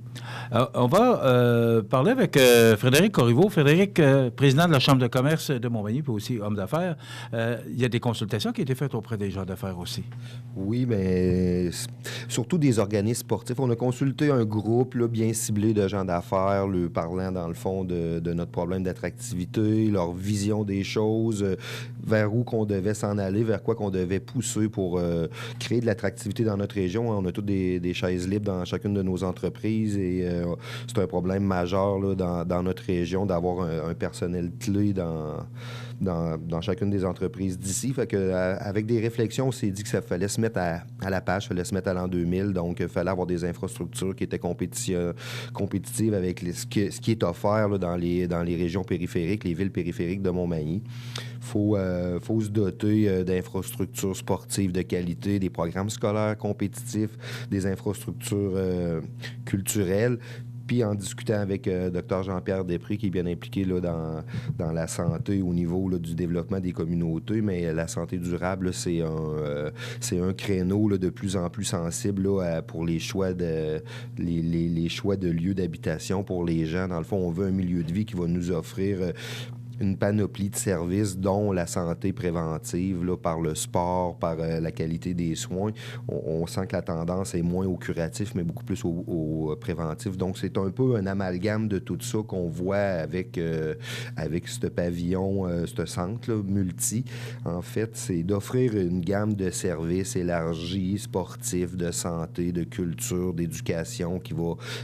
On va parler avec Frédéric Corriveau. Frédéric, président de la Chambre de commerce de Montmagny, puis aussi homme d'affaires. Il y a des consultations qui ont été faites auprès des gens d'affaires aussi. Oui, mais surtout des organismes sportifs. On a consulté un groupe là, bien ciblé de gens d'affaires, parlant dans le fond de notre problème d'attractivité, leur vision des choses, vers où qu'on devait s'en aller, vers quoi qu'on devait pousser pour créer de l'attractivité dans notre région. On a toutes des chaises libres dans chacune de nos entreprises et c'est un problème majeur là, dans notre région d'avoir un personnel clé dans chacune des entreprises d'ici. Fait que, avec des réflexions, on s'est dit que ça fallait se mettre à la page, il fallait se mettre à l'an 2000. Donc, il fallait avoir des infrastructures qui étaient compétitives avec ce qui est offert là, dans les régions périphériques, les villes périphériques de Montmagny. Faut se doter d'infrastructures sportives de qualité, des programmes scolaires compétitifs, des infrastructures culturelles. Puis en discutant avec Dr Jean-Pierre Després, qui est bien impliqué là, dans la santé au niveau là, du développement des communautés, mais la santé durable, là, c'est un créneau là, de plus en plus sensible là, pour les choix de lieux d'habitation pour les gens. Dans le fond, on veut un milieu de vie qui va nous offrir une panoplie de services, dont la santé préventive, là, par le sport, par la qualité des soins. On sent que la tendance est moins au curatif, mais beaucoup plus au préventif. Donc, c'est un peu un amalgame de tout ça qu'on voit avec ce pavillon, ce centre là, multi. En fait, c'est d'offrir une gamme de services élargis, sportifs, de santé, de culture, d'éducation,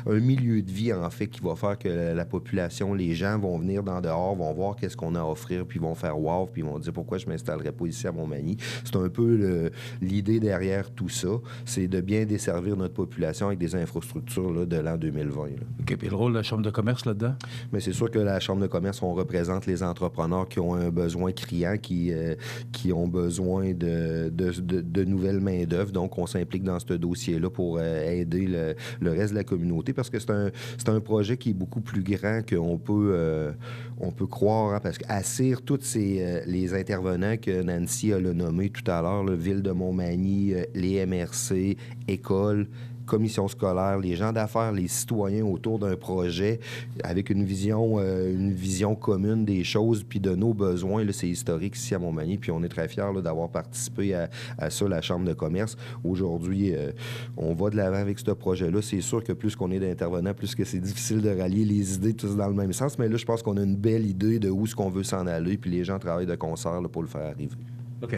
un milieu de vie, en fait, qui va faire que la population, les gens vont venir dans dehors, vont voir qu'est-ce qu'on a à offrir, puis ils vont faire « wow », puis ils vont dire « pourquoi je ne m'installerais pas ici à Montmagny ». C'est un peu l'idée derrière tout ça, c'est de bien desservir notre population avec des infrastructures là, de l'an 2020. Là. OK, puis le rôle de la Chambre de commerce là-dedans? Mais c'est sûr que la Chambre de commerce, on représente les entrepreneurs qui ont un besoin criant, qui ont besoin de nouvelles main-d'œuvre. Donc, on s'implique dans ce dossier-là pour aider le reste de la communauté, parce que c'est un projet qui est beaucoup plus grand qu'on peut croire, hein, parce qu'assire tous les intervenants que Nancy a nommés tout à l'heure, Ville de Montmagny, les MRC, écoles, commission scolaire, les gens d'affaires, les citoyens autour d'un projet avec une vision commune des choses puis de nos besoins. Là, c'est historique ici à Montmagny, puis on est très fiers là, d'avoir participé à ça, la Chambre de commerce. Aujourd'hui, on va de l'avant avec ce projet-là. C'est sûr que plus qu'on est d'intervenants, plus que c'est difficile de rallier les idées tous dans le même sens, mais là, je pense qu'on a une belle idée de où est-ce qu'on veut s'en aller, puis les gens travaillent de concert là, pour le faire arriver. OK.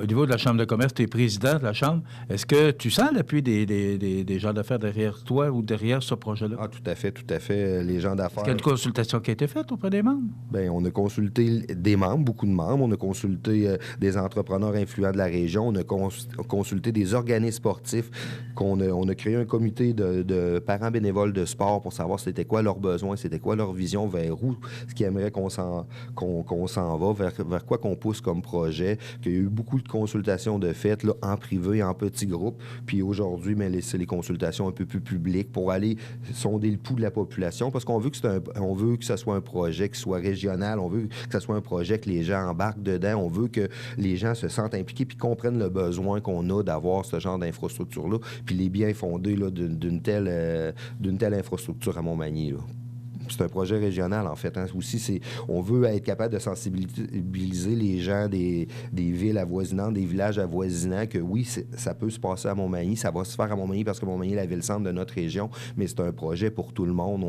Au niveau de la Chambre de commerce, tu es président de la Chambre. Est-ce que tu sens l'appui des gens d'affaires derrière toi ou derrière ce projet-là? Ah, tout à fait. Les gens d'affaires... Est-ce qu'il y a une consultation qui a été faite auprès des membres? Bien, on a consulté des membres, beaucoup de membres. On a consulté des entrepreneurs influents de la région. On a consulté des organismes sportifs. On a créé un comité de parents bénévoles de sport pour savoir c'était quoi leurs besoins, c'était quoi leur vision, vers où ce qu'ils aimeraient qu'on s'en va, vers quoi qu'on pousse comme projet. Qu'il y a eu beaucoup de consultations de fait là, en privé, en petits groupes. Puis aujourd'hui, c'est les consultations un peu plus publiques pour aller sonder le pouls de la population, parce qu'on veut que ça soit un projet qui soit régional, on veut que ça soit un projet que les gens embarquent dedans, on veut que les gens se sentent impliqués puis comprennent le besoin qu'on a d'avoir ce genre d'infrastructure-là, puis les biens fondés là, d'une telle infrastructure à Montmagny, là. C'est un projet régional, en fait. Hein. Aussi, on veut être capable de sensibiliser les gens des villes avoisinantes, des villages avoisinants, que oui, ça peut se passer à Montmagny, ça va se faire à Montmagny parce que Montmagny est la ville-centre de notre région, mais c'est un projet pour tout le monde.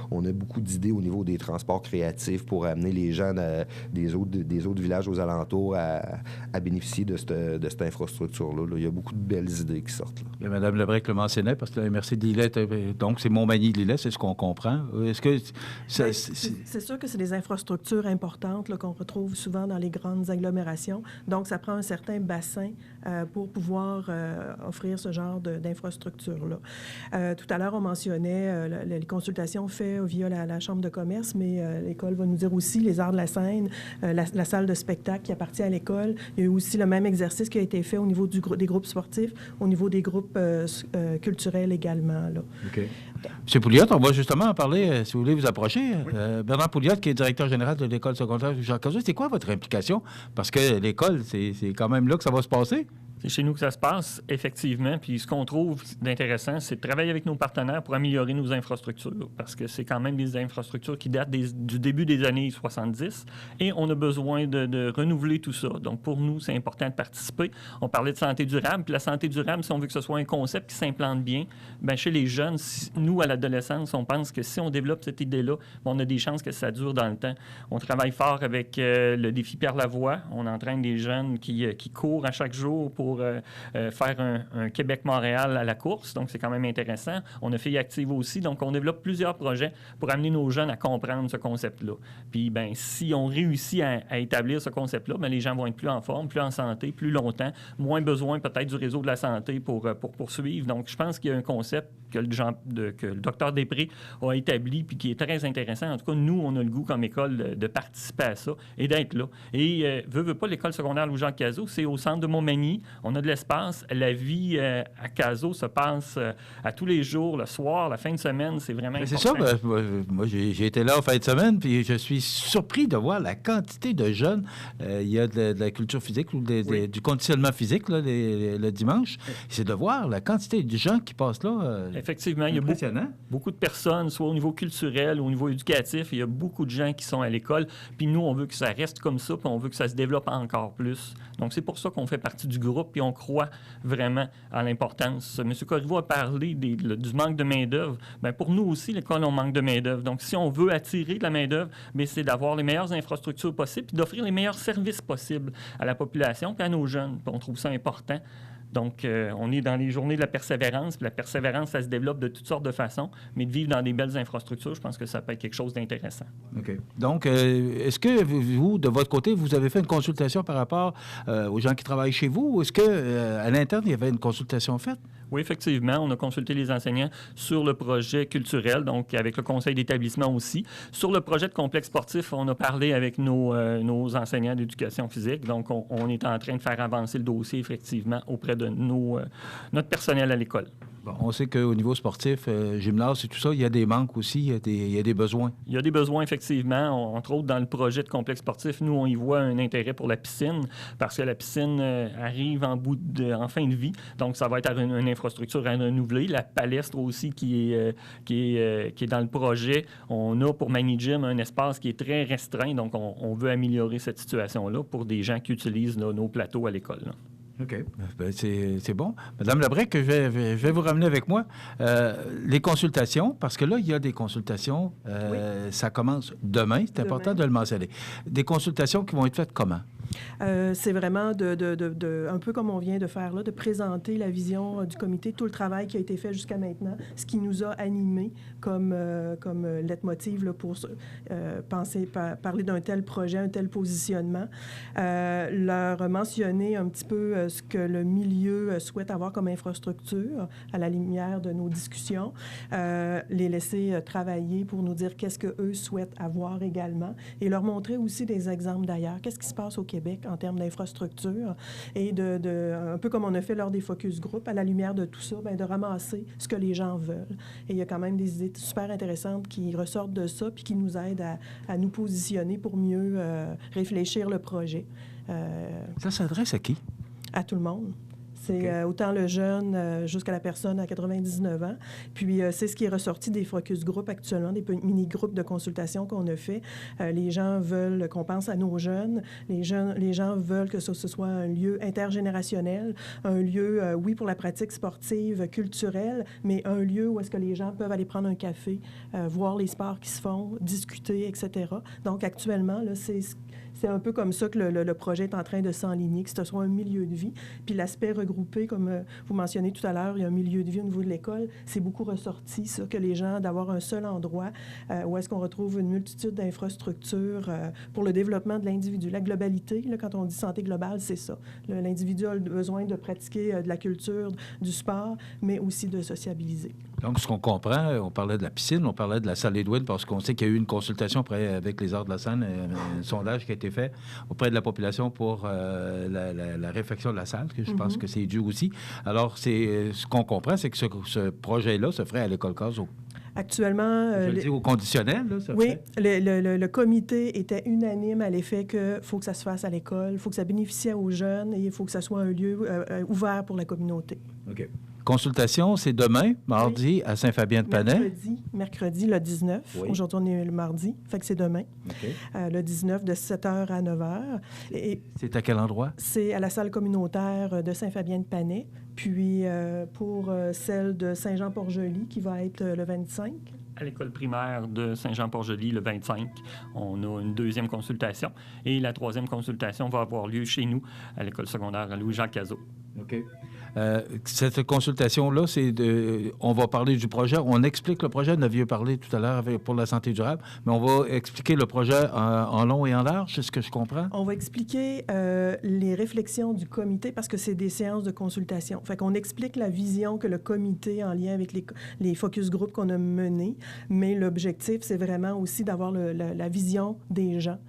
On a beaucoup d'idées au niveau des transports créatifs pour amener les gens des autres villages aux alentours à bénéficier de cette infrastructure-là. Là. Il y a beaucoup de belles idées qui sortent. Là. Mme Lebrec le mentionnait, parce que la MRC de Lillet, donc c'est Montmagny-Lillet, c'est ce qu'on comprend. Est-ce que c'est sûr que c'est des infrastructures importantes là, qu'on retrouve souvent dans les grandes agglomérations. Donc, ça prend un certain bassin pour pouvoir offrir ce genre d'infrastructure-là. Tout à l'heure, on mentionnait les consultations faites via la Chambre de commerce, mais l'école va nous dire aussi les arts de la scène, la salle de spectacle qui appartient à l'école. Il y a eu aussi le même exercice qui a été fait au niveau des groupes sportifs, au niveau des groupes culturels également. Là. OK. M. Pouliot, on va justement en parler, si vous voulez vous approcher. Oui. Bernard Pouliot, qui est directeur général de l'école secondaire Jacques Cazot, c'est quoi votre implication? Parce que l'école, c'est quand même là que ça va se passer. C'est chez nous que ça se passe, effectivement. Puis ce qu'on trouve d'intéressant, c'est de travailler avec nos partenaires pour améliorer nos infrastructures, parce que c'est quand même des infrastructures qui datent du début des années 70 et on a besoin de renouveler tout ça. Donc, pour nous, c'est important de participer. On parlait de santé durable, puis la santé durable, si on veut que ce soit un concept qui s'implante bien, bien, chez les jeunes, nous, à l'adolescence, on pense que si on développe cette idée-là, on a des chances que ça dure dans le temps. On travaille fort avec le défi Pierre Lavoie. On entraîne des jeunes qui courent à chaque jour pour faire un Québec-Montréal à la course. Donc, c'est quand même intéressant. On a Filles actives aussi. Donc, on développe plusieurs projets pour amener nos jeunes à comprendre ce concept-là. Puis, bien, si on réussit à établir ce concept-là, bien, les gens vont être plus en forme, plus en santé, plus longtemps, moins besoin peut-être du réseau de la santé pour poursuivre. Donc, je pense qu'il y a un concept que le docteur Després a établi puis qui est très intéressant. En tout cas, nous, on a le goût comme école de participer à ça et d'être là. Et veut pas, l'école secondaire Louis-Jacques Cazot, c'est au centre de Montmagny. On a de l'espace. La vie à Cazot se passe à tous les jours, le soir, la fin de semaine. C'est vraiment important. C'est ça. Moi, j'ai été là en fin de semaine, puis je suis surpris de voir la quantité de jeunes. Il y a de la culture physique ou du conditionnement physique là, le dimanche. C'est de voir la quantité de gens qui passent là. Effectivement, il y a beaucoup de personnes, soit au niveau culturel ou au niveau éducatif. Il y a beaucoup de gens qui sont à l'école. Puis nous, on veut que ça reste comme ça, puis on veut que ça se développe encore plus. Donc, c'est pour ça qu'on fait partie du groupe, puis on croit vraiment à l'importance. M. Corriveau a parlé du manque de main-d'œuvre. Bien, pour nous aussi, l'école, on manque de main-d'œuvre. Donc, si on veut attirer de la main-d'œuvre, bien, c'est d'avoir les meilleures infrastructures possibles, puis d'offrir les meilleurs services possibles à la population, puis à nos jeunes. Puis on trouve ça important. Donc, on est dans les journées de la persévérance. Puis la persévérance, ça se développe de toutes sortes de façons. Mais de vivre dans des belles infrastructures, je pense que ça peut être quelque chose d'intéressant. OK. Donc, est-ce que vous, de votre côté, vous avez fait une consultation par rapport aux gens qui travaillent chez vous? Ou est-ce qu'à l'interne, il y avait une consultation faite? Oui, effectivement. On a consulté les enseignants sur le projet culturel, donc avec le conseil d'établissement aussi. Sur le projet de complexe sportif, on a parlé avec nos enseignants d'éducation physique. Donc, on est en train de faire avancer le dossier, effectivement, auprès de notre personnel à l'école. Bon, on sait qu'au niveau sportif, gymnase et tout ça, il y a des manques aussi, il y a des besoins. Il y a des besoins, effectivement. Entre autres, dans le projet de complexe sportif, nous, on y voit un intérêt pour la piscine parce que la piscine arrive en fin de vie. Donc, ça va être une infrastructure à renouveler. La palestre aussi qui est dans le projet. On a pour Manigym un espace qui est très restreint. Donc, on veut améliorer cette situation-là pour des gens qui utilisent nos plateaux à l'école. Là. OK. Ben, c'est bon. Madame Lebrec, je vais vous ramener avec moi. Les consultations, parce que là, il y a des consultations. Oui. Ça commence demain. C'est important de le mentionner. Des consultations qui vont être faites comment? C'est vraiment un peu comme on vient de faire là, de présenter la vision du comité, tout le travail qui a été fait jusqu'à maintenant, ce qui nous a animés comme leitmotiv là, pour parler d'un tel projet, un tel positionnement. Leur mentionner un petit peu ce que le milieu souhaite avoir comme infrastructure à la lumière de nos discussions, les laisser travailler pour nous dire qu'est-ce qu'eux souhaitent avoir également et leur montrer aussi des exemples d'ailleurs. Qu'est-ce qui se passe au Québec en termes d'infrastructure et un peu comme on a fait lors des focus group, à la lumière de tout ça, bien, de ramasser ce que les gens veulent. Et il y a quand même des idées super intéressantes qui ressortent de ça puis qui nous aident à nous positionner pour mieux réfléchir le projet. Ça s'adresse à qui? À tout le monde. C'est autant le jeune jusqu'à la personne à 99 ans. Puis, c'est ce qui est ressorti des focus group actuellement, des mini-groupes de consultation qu'on a fait. Les gens veulent qu'on pense à nos jeunes. Les gens veulent que ce soit un lieu intergénérationnel, un lieu, oui, pour la pratique sportive, culturelle, mais un lieu où est-ce que les gens peuvent aller prendre un café, voir les sports qui se font, discuter, etc. Donc, actuellement, là, c'est un peu comme ça que le projet est en train de s'enligner, que ce soit un milieu de vie. Puis l'aspect regroupé, comme vous mentionnez tout à l'heure, il y a un milieu de vie au niveau de l'école. C'est beaucoup ressorti, ça, que les gens, d'avoir un seul endroit où est-ce qu'on retrouve une multitude d'infrastructures pour le développement de l'individu. La globalité, là, quand on dit santé globale, c'est ça. L'individu a besoin de pratiquer de la culture, du sport, mais aussi de sociabiliser. Donc, ce qu'on comprend, on parlait de la piscine, on parlait de la salle Edwin, parce qu'on sait qu'il y a eu une consultation avec les Arts de la Seine, un sondage qui a été fait auprès de la population pour la réfection de la salle, que je pense que c'est dû aussi. Alors, ce qu'on comprend, c'est que ce projet-là se ferait à l'école Cazot. Actuellement... Je le dis au conditionnel, là, ça oui, fait. Le comité était unanime à l'effet qu'il faut que ça se fasse à l'école, il faut que ça bénéficie aux jeunes et il faut que ça soit un lieu ouvert pour la communauté. OK. Consultation, c'est demain, mardi, à Saint-Fabien-de-Panay. Mercredi, le 19. Oui. Aujourd'hui, on est le mardi, fait que c'est demain. OK. Le 19, de 7h à 9h. Et c'est à quel endroit? C'est à la salle communautaire de Saint-Fabien-de-Panay. Puis pour celle de Saint-Jean-Port-Joli, qui va être le 25. À l'école primaire de Saint-Jean-Port-Joli, le 25, on a une deuxième consultation. Et la troisième consultation va avoir lieu chez nous, à l'école secondaire à Louis-Jacques Cazot. OK. Cette consultation-là, on va parler du projet. On explique le projet. On avait parlé tout à l'heure pour la santé durable, mais on va expliquer le projet en long et en large, c'est ce que je comprends? On va expliquer les réflexions du comité parce que c'est des séances de consultation. Fait qu'on explique la vision que le comité, en lien avec les focus group qu'on a menés, mais l'objectif, c'est vraiment aussi d'avoir la vision des gens.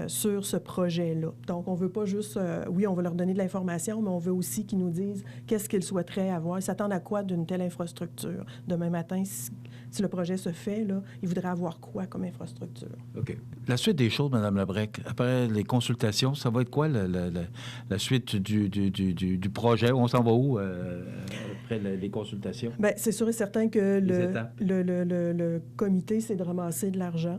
Sur ce projet-là. Donc, on ne veut pas juste... oui, on va leur donner de l'information, mais on veut aussi qu'ils nous disent qu'est-ce qu'ils souhaiteraient avoir. Ils s'attendent à quoi d'une telle infrastructure? Demain matin, si le projet se fait, là, ils voudraient avoir quoi comme infrastructure? OK. La suite des choses, Mme Labrec, après les consultations, ça va être quoi la suite du projet? On s'en va où après les consultations? Bien, c'est sûr et certain que le comité, c'est de ramasser de l'argent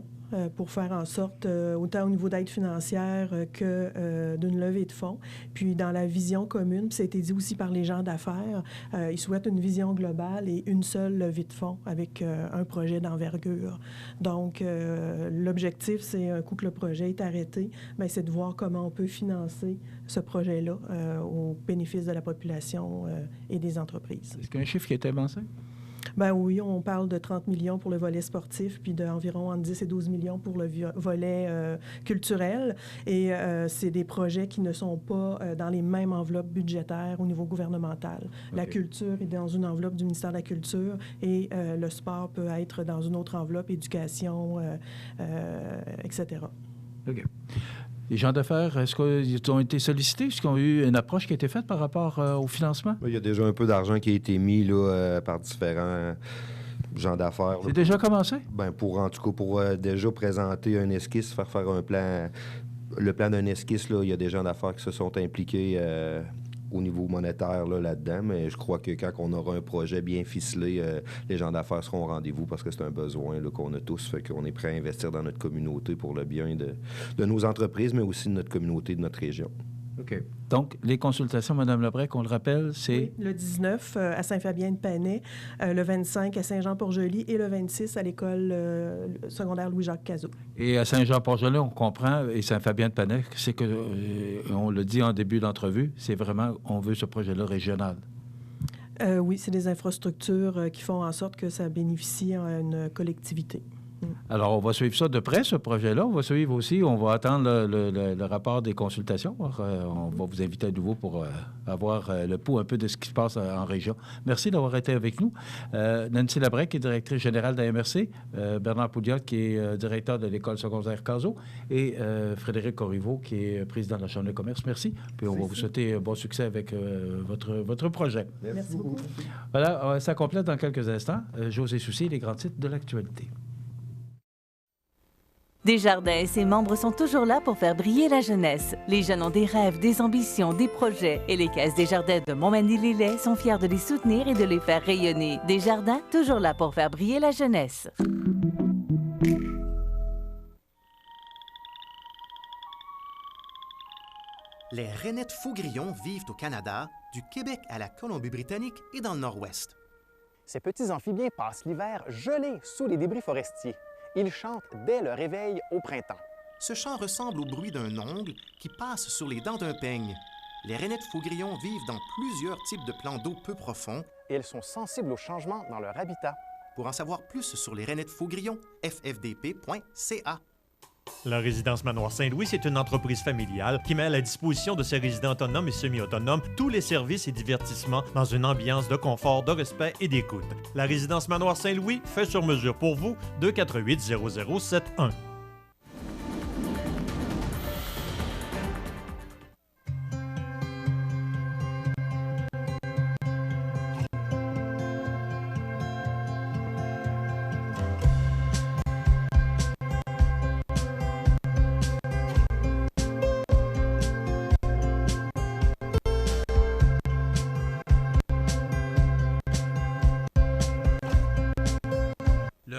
pour faire en sorte, autant au niveau d'aide financière que d'une levée de fonds. Puis dans la vision commune, puis ça a été dit aussi par les gens d'affaires, ils souhaitent une vision globale et une seule levée de fonds avec un projet d'envergure. Donc, l'objectif, c'est un coup que le projet est arrêté, bien, c'est de voir comment on peut financer ce projet-là au bénéfice de la population et des entreprises. Est-ce qu'il y a un chiffre qui a été avancé? Ben oui, on parle de 30 millions pour le volet sportif, puis d'environ entre 10 et 12 millions pour le volet culturel. Et c'est des projets qui ne sont pas dans les mêmes enveloppes budgétaires au niveau gouvernemental. Okay. La culture est dans une enveloppe du ministère de la Culture et le sport peut être dans une autre enveloppe, éducation, etc. OK. Les gens d'affaires, est-ce qu'ils ont été sollicités? Est-ce qu'ils ont eu une approche qui a été faite par rapport au financement? Il y a déjà un peu d'argent qui a été mis là, par différents gens d'affaires. C'est déjà commencé? Bien, en tout cas, pour déjà présenter un esquisse, faire un plan. Le plan d'un esquisse, là, il y a des gens d'affaires qui se sont impliqués au niveau monétaire là-dedans, mais je crois que quand on aura un projet bien ficelé, les gens d'affaires seront au rendez-vous parce que c'est un besoin là, qu'on a tous, fait qu'on est prêt à investir dans notre communauté pour le bien de nos entreprises, mais aussi de notre communauté, de notre région. OK. Donc, les consultations, Mme Lebrec, on le rappelle, c'est... Oui, le 19 à Saint-Fabien-de-Panay, le 25 à Saint-Jean-Port-Joli et le 26 à l'école secondaire Louis-Jacques Cazot. Et à Saint-Jean-Port-Joli, on comprend, et Saint-Fabien-de-Panay, c'est que, on le dit en début d'entrevue, c'est vraiment, on veut ce projet-là régional. Oui, c'est des infrastructures qui font en sorte que ça bénéficie à une collectivité. Alors, on va suivre ça de près, ce projet-là. On va suivre aussi, on va attendre le rapport des consultations. Alors, on va vous inviter à nouveau pour avoir le pouls un peu de ce qui se passe en région. Merci d'avoir été avec nous. Nancy Labrec, qui est directrice générale de la MRC, Bernard Pouliot, qui est directeur de l'École secondaire Cazot, et Frédéric Corriveau, qui est président de la Chambre de commerce. Merci. Puis on va vous souhaiter bon succès avec votre projet. Merci beaucoup. Voilà, ça complète dans quelques instants. José Soucy, les grands titres de l'actualité. Desjardins et ses membres sont toujours là pour faire briller la jeunesse. Les jeunes ont des rêves, des ambitions, des projets et les caisses Desjardins de Montmagny-Lillet sont fiers de les soutenir et de les faire rayonner. Desjardins, toujours là pour faire briller la jeunesse. Les rainettes faux-grillons vivent au Canada, du Québec à la Colombie-Britannique et dans le Nord-Ouest. Ces petits amphibiens passent l'hiver gelés sous les débris forestiers. Ils chantent dès le réveil au printemps. Ce chant ressemble au bruit d'un ongle qui passe sur les dents d'un peigne. Les rainettes faux-grillons vivent dans plusieurs types de plans d'eau peu profonds. Et elles sont sensibles aux changements dans leur habitat. Pour en savoir plus sur les rainettes faux-grillons, ffdp.ca. La résidence Manoir Saint-Louis, c'est une entreprise familiale qui met à la disposition de ses résidents autonomes et semi-autonomes tous les services et divertissements dans une ambiance de confort, de respect et d'écoute. La résidence Manoir Saint-Louis fait sur mesure pour vous, 248-0071.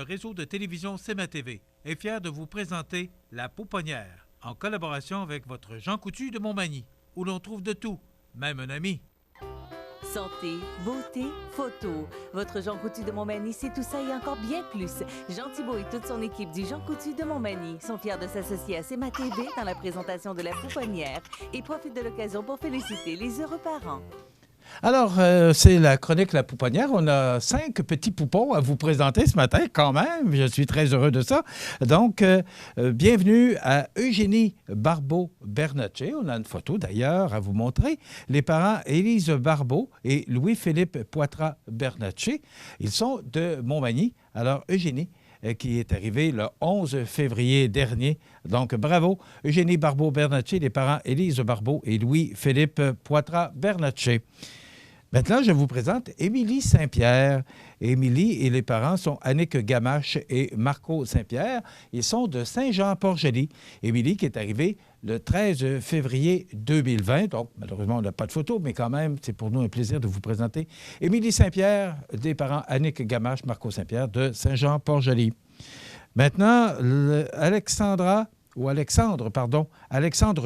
le réseau de télévision CMA TV est fier de vous présenter La Pouponnière, en collaboration avec votre Jean Coutu de Montmagny, où l'on trouve de tout, même un ami. Santé, beauté, photo. Votre Jean Coutu de Montmagny, c'est tout ça et encore bien plus. Jean Thibault et toute son équipe du Jean Coutu de Montmagny sont fiers de s'associer à CMA TV dans la présentation de La Pouponnière et profitent de l'occasion pour féliciter les heureux parents. Alors, c'est la chronique La Pouponnière. On a 5 petits poupons à vous présenter ce matin, quand même. Je suis très heureux de ça. Donc, bienvenue à Eugénie Barbeau-Bernatchez. On a une photo, d'ailleurs, à vous montrer. Les parents Élise Barbeau et Louis-Philippe Poitras-Bernatchez. Ils sont de Montmagny. Alors, Eugénie, qui est arrivée le 11 février dernier. Donc, bravo, Eugénie Barbeau-Bernatchez, les parents Élise Barbeau et Louis-Philippe Poitras-Bernatchez. Maintenant, je vous présente Émilie Saint-Pierre. Émilie et les parents sont Annick Gamache et Marco Saint-Pierre. Ils sont de Saint-Jean-Port-Joli. Émilie qui est arrivée le 13 février 2020. Donc, malheureusement, on n'a pas de photo, mais quand même, c'est pour nous un plaisir de vous présenter Émilie Saint-Pierre, des parents Annick Gamache, Marco Saint-Pierre de Saint-Jean-Port-Joli. Maintenant, Alexandre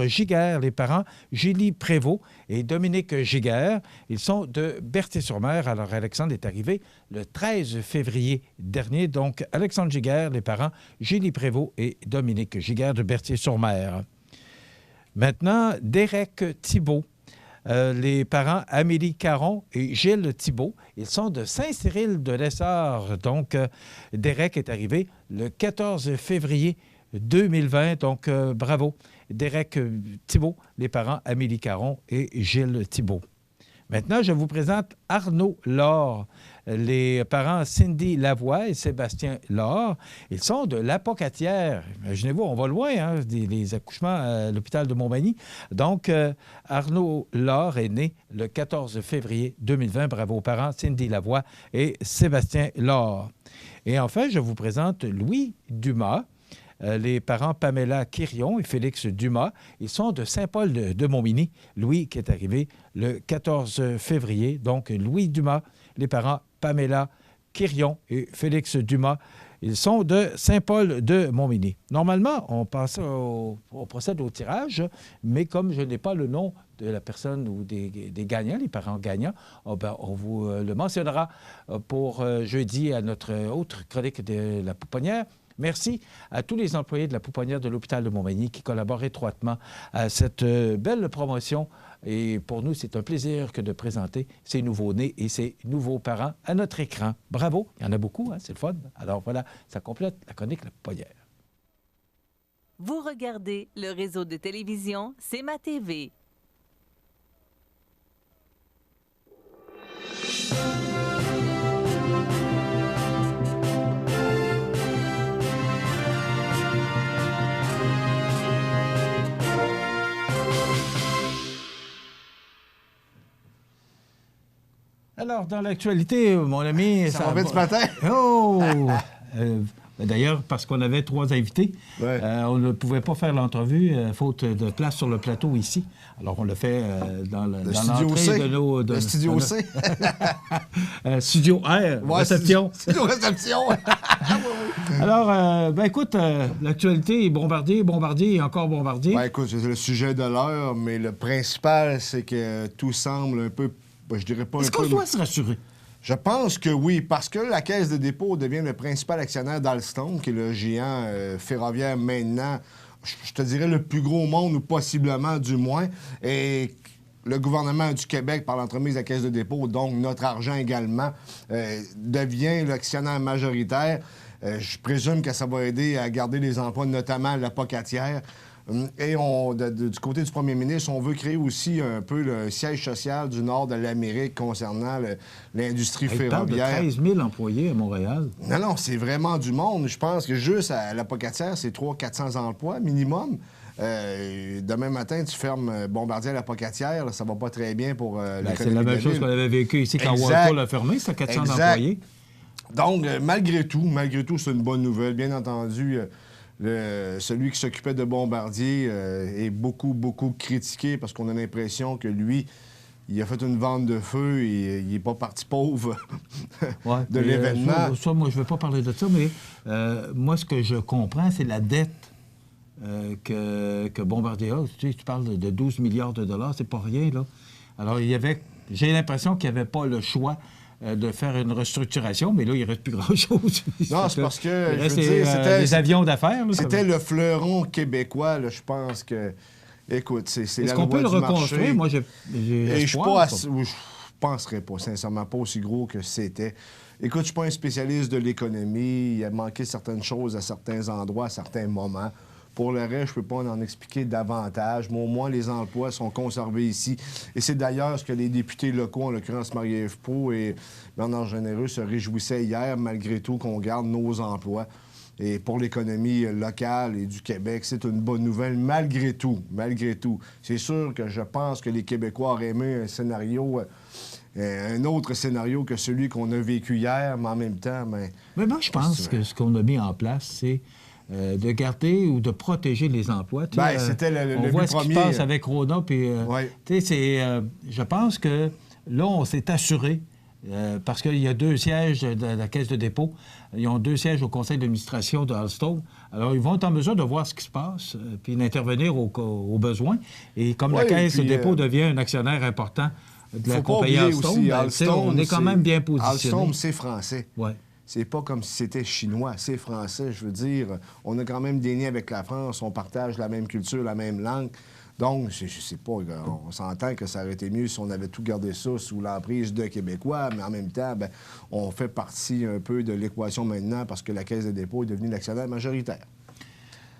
Giguère, les parents Julie Prévost et Dominique Giguère. Ils sont de Berthier-sur-Mer. Alors, Alexandre est arrivé le 13 février dernier. Donc, Alexandre Giguère, les parents Julie Prévost et Dominique Giguère de Berthier-sur-Mer. Maintenant, Derek Thibault. Les parents Amélie Caron et Gilles Thibault. Ils sont de Saint-Cyril-de-l'Essard. Donc, Derek est arrivé le 14 février 2020. Donc, bravo. Derek Thibault, les parents Amélie Caron et Gilles Thibault. Maintenant, je vous présente Arnaud Laure, les parents Cindy Lavoie et Sébastien Laure. Ils sont de l'Apocatière. Imaginez-vous, on va loin, hein, les accouchements à l'hôpital de Montmagny. Donc, Arnaud Laure est né le 14 février 2020. Bravo aux parents Cindy Lavoie et Sébastien Laure. Et enfin, je vous présente Louis Dumas. Les parents Pamela Quirion et Félix Dumas, ils sont de Saint-Paul de Montmagny. Louis qui est arrivé le 14 février. Donc, Louis Dumas, les parents Pamela Quirion et Félix Dumas, ils sont de Saint-Paul de Montmagny. Normalement, on procède au tirage, mais comme je n'ai pas le nom de la personne ou des gagnants, les parents gagnants, on vous le mentionnera pour jeudi à notre autre chronique de La Pouponnière. Merci à tous les employés de La Pouponnière de l'hôpital de Montmagny qui collaborent étroitement à cette belle promotion. Et pour nous, c'est un plaisir que de présenter ces nouveaux-nés et ces nouveaux parents à notre écran. Bravo! Il y en a beaucoup, hein? C'est le fun. Alors voilà, ça complète la chronique La Pouponnière. Vous regardez le réseau de télévision CMA TV. Alors, dans l'actualité, mon ami... Ça va bien ce matin? Oh! D'ailleurs, parce qu'on avait 3 invités, on ne pouvait pas faire l'entrevue, faute de place sur le plateau ici. Alors, on l'a fait dans l'entrée de nos... Le studio C. Studio R, réception. Studio réception. Alors, écoute, l'actualité est Bombardier et encore Bombardier. Écoute, c'est le sujet de l'heure, mais le principal, c'est que tout semble un peu... je dirais pas. Est-ce qu'on doit se rassurer? Je pense que oui, parce que la Caisse de dépôt devient le principal actionnaire d'Alstom, qui est le géant ferroviaire maintenant, je te dirais le plus gros au monde, ou possiblement du moins. Et le gouvernement du Québec, par l'entremise de la Caisse de dépôt, donc notre argent également, devient l'actionnaire majoritaire. Je présume que ça va aider à garder les emplois, notamment à l'Apocatière. Et du côté du premier ministre, on veut créer aussi un peu le siège social du nord de l'Amérique concernant l'industrie ferroviaire. Il parle de 13 000 employés à Montréal. Non, c'est vraiment du monde. Je pense que juste à l'Apocatière, c'est 300-400 emplois minimum. Demain matin, tu fermes Bombardier à l'Apocatière, ça va pas très bien pour l'économie. C'est la même chose qu'on avait vécu ici quand Walpole a fermé, c'est 400 employés. Donc, malgré tout, c'est une bonne nouvelle. Bien entendu, celui qui s'occupait de Bombardier est beaucoup critiqué parce qu'on a l'impression que lui il a fait une vente de feu et il n'est pas parti pauvre de puis, l'événement. Ça, moi, je ne vais pas parler de ça, mais moi, ce que je comprends, c'est la dette que Bombardier a. Tu parles de 12 milliards de dollars, c'est pas rien, là. Alors, j'ai l'impression qu'il n'y avait pas le choix de faire une restructuration, mais là, il ne reste plus grand-chose. Non, c'est parce que, il reste c'était les avions d'affaires. C'était le fleuron québécois, là, je pense que... Écoute, c'est la Est-ce qu'on peut le reconstruire? Moi, j'ai espoir. Je ne penserais pas, sincèrement, pas aussi gros que c'était. Écoute, je ne suis pas un spécialiste de l'économie. Il a manqué certaines choses à certains endroits, à certains moments. Pour le reste, je ne peux pas en expliquer davantage, mais au moins, les emplois sont conservés ici. Et c'est d'ailleurs ce que les députés locaux, en l'occurrence Marie-Ève Proulx et Bernard Généreux, se réjouissaient hier, malgré tout, qu'on garde nos emplois. Et pour l'économie locale et du Québec, c'est une bonne nouvelle, malgré tout. Malgré tout. C'est sûr que je pense que les Québécois auraient aimé un autre scénario que celui qu'on a vécu hier, mais en même temps... Mais moi, je pense que ce qu'on a mis en place, c'est de garder ou de protéger les emplois. C'était le on voit ce premier. qui se passe avec Rona, puis je pense que là, on s'est assuré, parce qu'il y a 2 sièges de la Caisse de dépôt, ils ont 2 sièges au conseil d'administration de Alstom. Alors, ils vont être en mesure de voir ce qui se passe, puis d'intervenir aux besoins. Et comme la Caisse de dépôt devient un actionnaire important de la compagnie Alstom, on est quand même bien positionné. Alstom, c'est français. Ouais. C'est pas comme si c'était chinois, c'est français. Je veux dire, on a quand même des liens avec la France, on partage la même culture, la même langue. Donc, je sais pas, on s'entend que ça aurait été mieux si on avait tout gardé ça sous l'emprise de Québécois, mais en même temps, on fait partie un peu de l'équation maintenant parce que la Caisse de dépôt est devenue l'actionnaire majoritaire.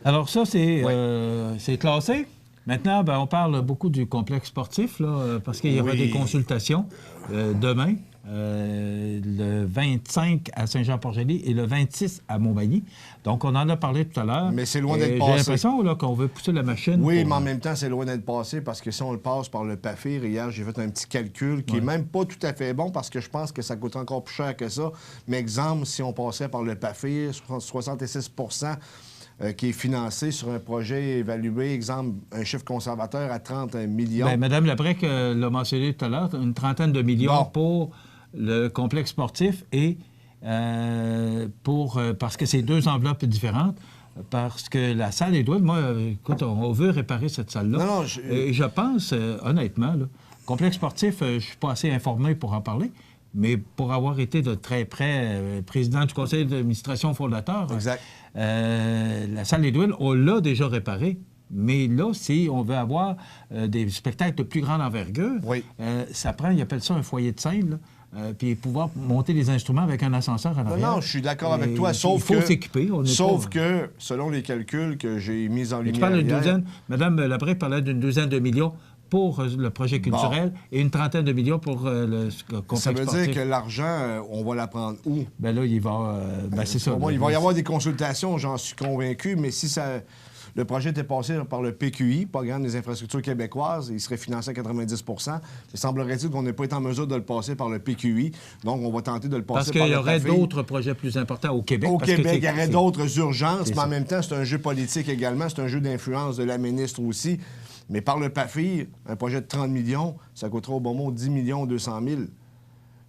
Alors ça, c'est classé. Maintenant, on parle beaucoup du complexe sportif, là, parce qu'il y aura des consultations demain. Le 25 à Saint-Jean-Port-Joli et le 26 à Montmagny. Donc, on en a parlé tout à l'heure. Mais c'est loin d'être passé. J'ai l'impression qu'on veut pousser la machine. Oui, mais en même temps, c'est loin d'être passé parce que si on le passe par le PAFIR, hier, j'ai fait un petit calcul qui est même pas tout à fait bon parce que je pense que ça coûte encore plus cher que ça. Mais exemple, si on passait par le PAFIR, 66 qui est financé sur un projet évalué, exemple, un chiffre conservateur à 30 millions. Bien, Mme Labrec l'a mentionné tout à l'heure, une trentaine de millions pour le complexe sportif et parce que c'est 2 enveloppes différentes, parce que la salle des douanes, moi, écoute, on veut réparer cette salle-là. Et je pense, honnêtement, le complexe sportif, je ne suis pas assez informé pour en parler, mais pour avoir été de très près président du conseil d'administration fondateur, la salle des douanes, on l'a déjà réparée. Mais là, si on veut avoir des spectacles de plus grande envergure, ça prend, ils appellent ça un foyer de scène, puis pouvoir monter les instruments avec un ascenseur en arrière. Non, je suis d'accord avec toi, sauf il faut s'équiper. Sauf que, selon les calculs que j'ai mis en lumière tu parles d'une douzaine, Mme Labrec parlait d'une douzaine de millions pour le projet culturel et une trentaine de millions pour le complexe sportif. Ça veut dire que l'argent, on va la prendre où? Bien là, il va... c'est ça. Il va y avoir des consultations, j'en suis convaincu, mais si ça... Le projet était passé par le PQI, Programme des infrastructures québécoises, il serait financé à 90 Il semblerait-il qu'on n'ait pas été en mesure de le passer par le PQI, donc on va tenter de le passer par le PAFIR. Parce qu'il y aurait d'autres projets plus importants au Québec. Au Québec, il y aurait d'autres urgences, mais en même temps, c'est un jeu politique également, c'est un jeu d'influence de la ministre aussi. Mais par le PAFIR, un projet de 30 millions, ça coûtera au bon mot 10 200 000.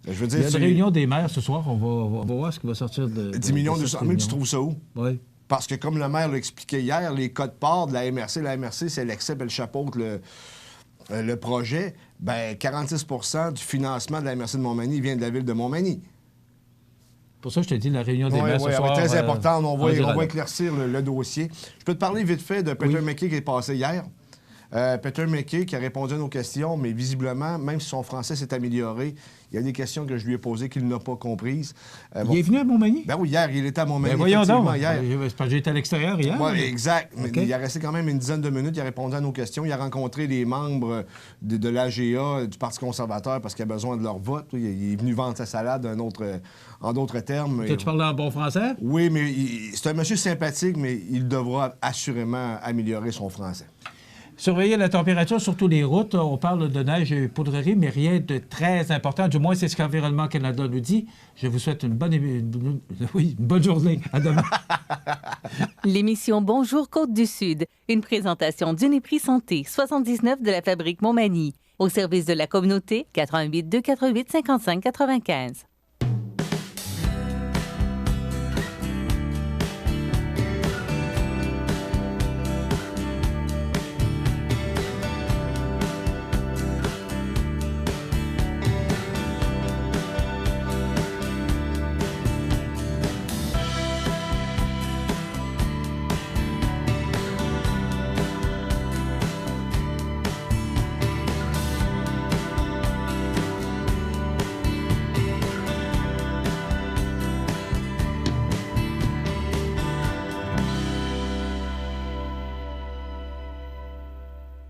Je veux dire, il y a une réunion des maires ce soir, on va voir ce qui va sortir de 10 200 000, tu trouves ça où? Oui. Parce que, comme le maire l'a expliqué hier, les codes-parts de la MRC, c'est l'excep et le chapeaute le projet. Bien, 46 du financement de la MRC de Montmagny vient de la ville de Montmagny. Pour ça, je te dis, la réunion des maires ce soir... très important. On va éclaircir le dossier. Je peux te parler vite fait de Peter MacKay qui est passé hier. Peter MacKay qui a répondu à nos questions, mais visiblement, même si son français s'est amélioré, il y a des questions que je lui ai posées qu'il n'a pas comprises. Il est venu à Montmagny? Ben oui, hier, il était à Montmagny. Ben voyons donc. J'étais à l'extérieur hier. Oui, exact. Mais il a resté quand même une dizaine de minutes. Il a répondu à nos questions. Il a rencontré les membres de l'AGA, du Parti conservateur, parce qu'il a besoin de leur vote. Il est venu vendre sa salade en d'autres termes. Tu parles en bon français? Oui, mais c'est un monsieur sympathique, mais il devra assurément améliorer son français. Surveiller la température sur toutes les routes. On parle de neige et poudrerie, mais rien de très important. Du moins, c'est ce qu'Environnement Canada nous dit. Je vous souhaite une bonne journée. À demain. L'émission Bonjour Côte-du-Sud. Une présentation d'Uniprix Santé, 79 de la Fabrique Montmagny. Au service de la communauté, 88 248 55 95.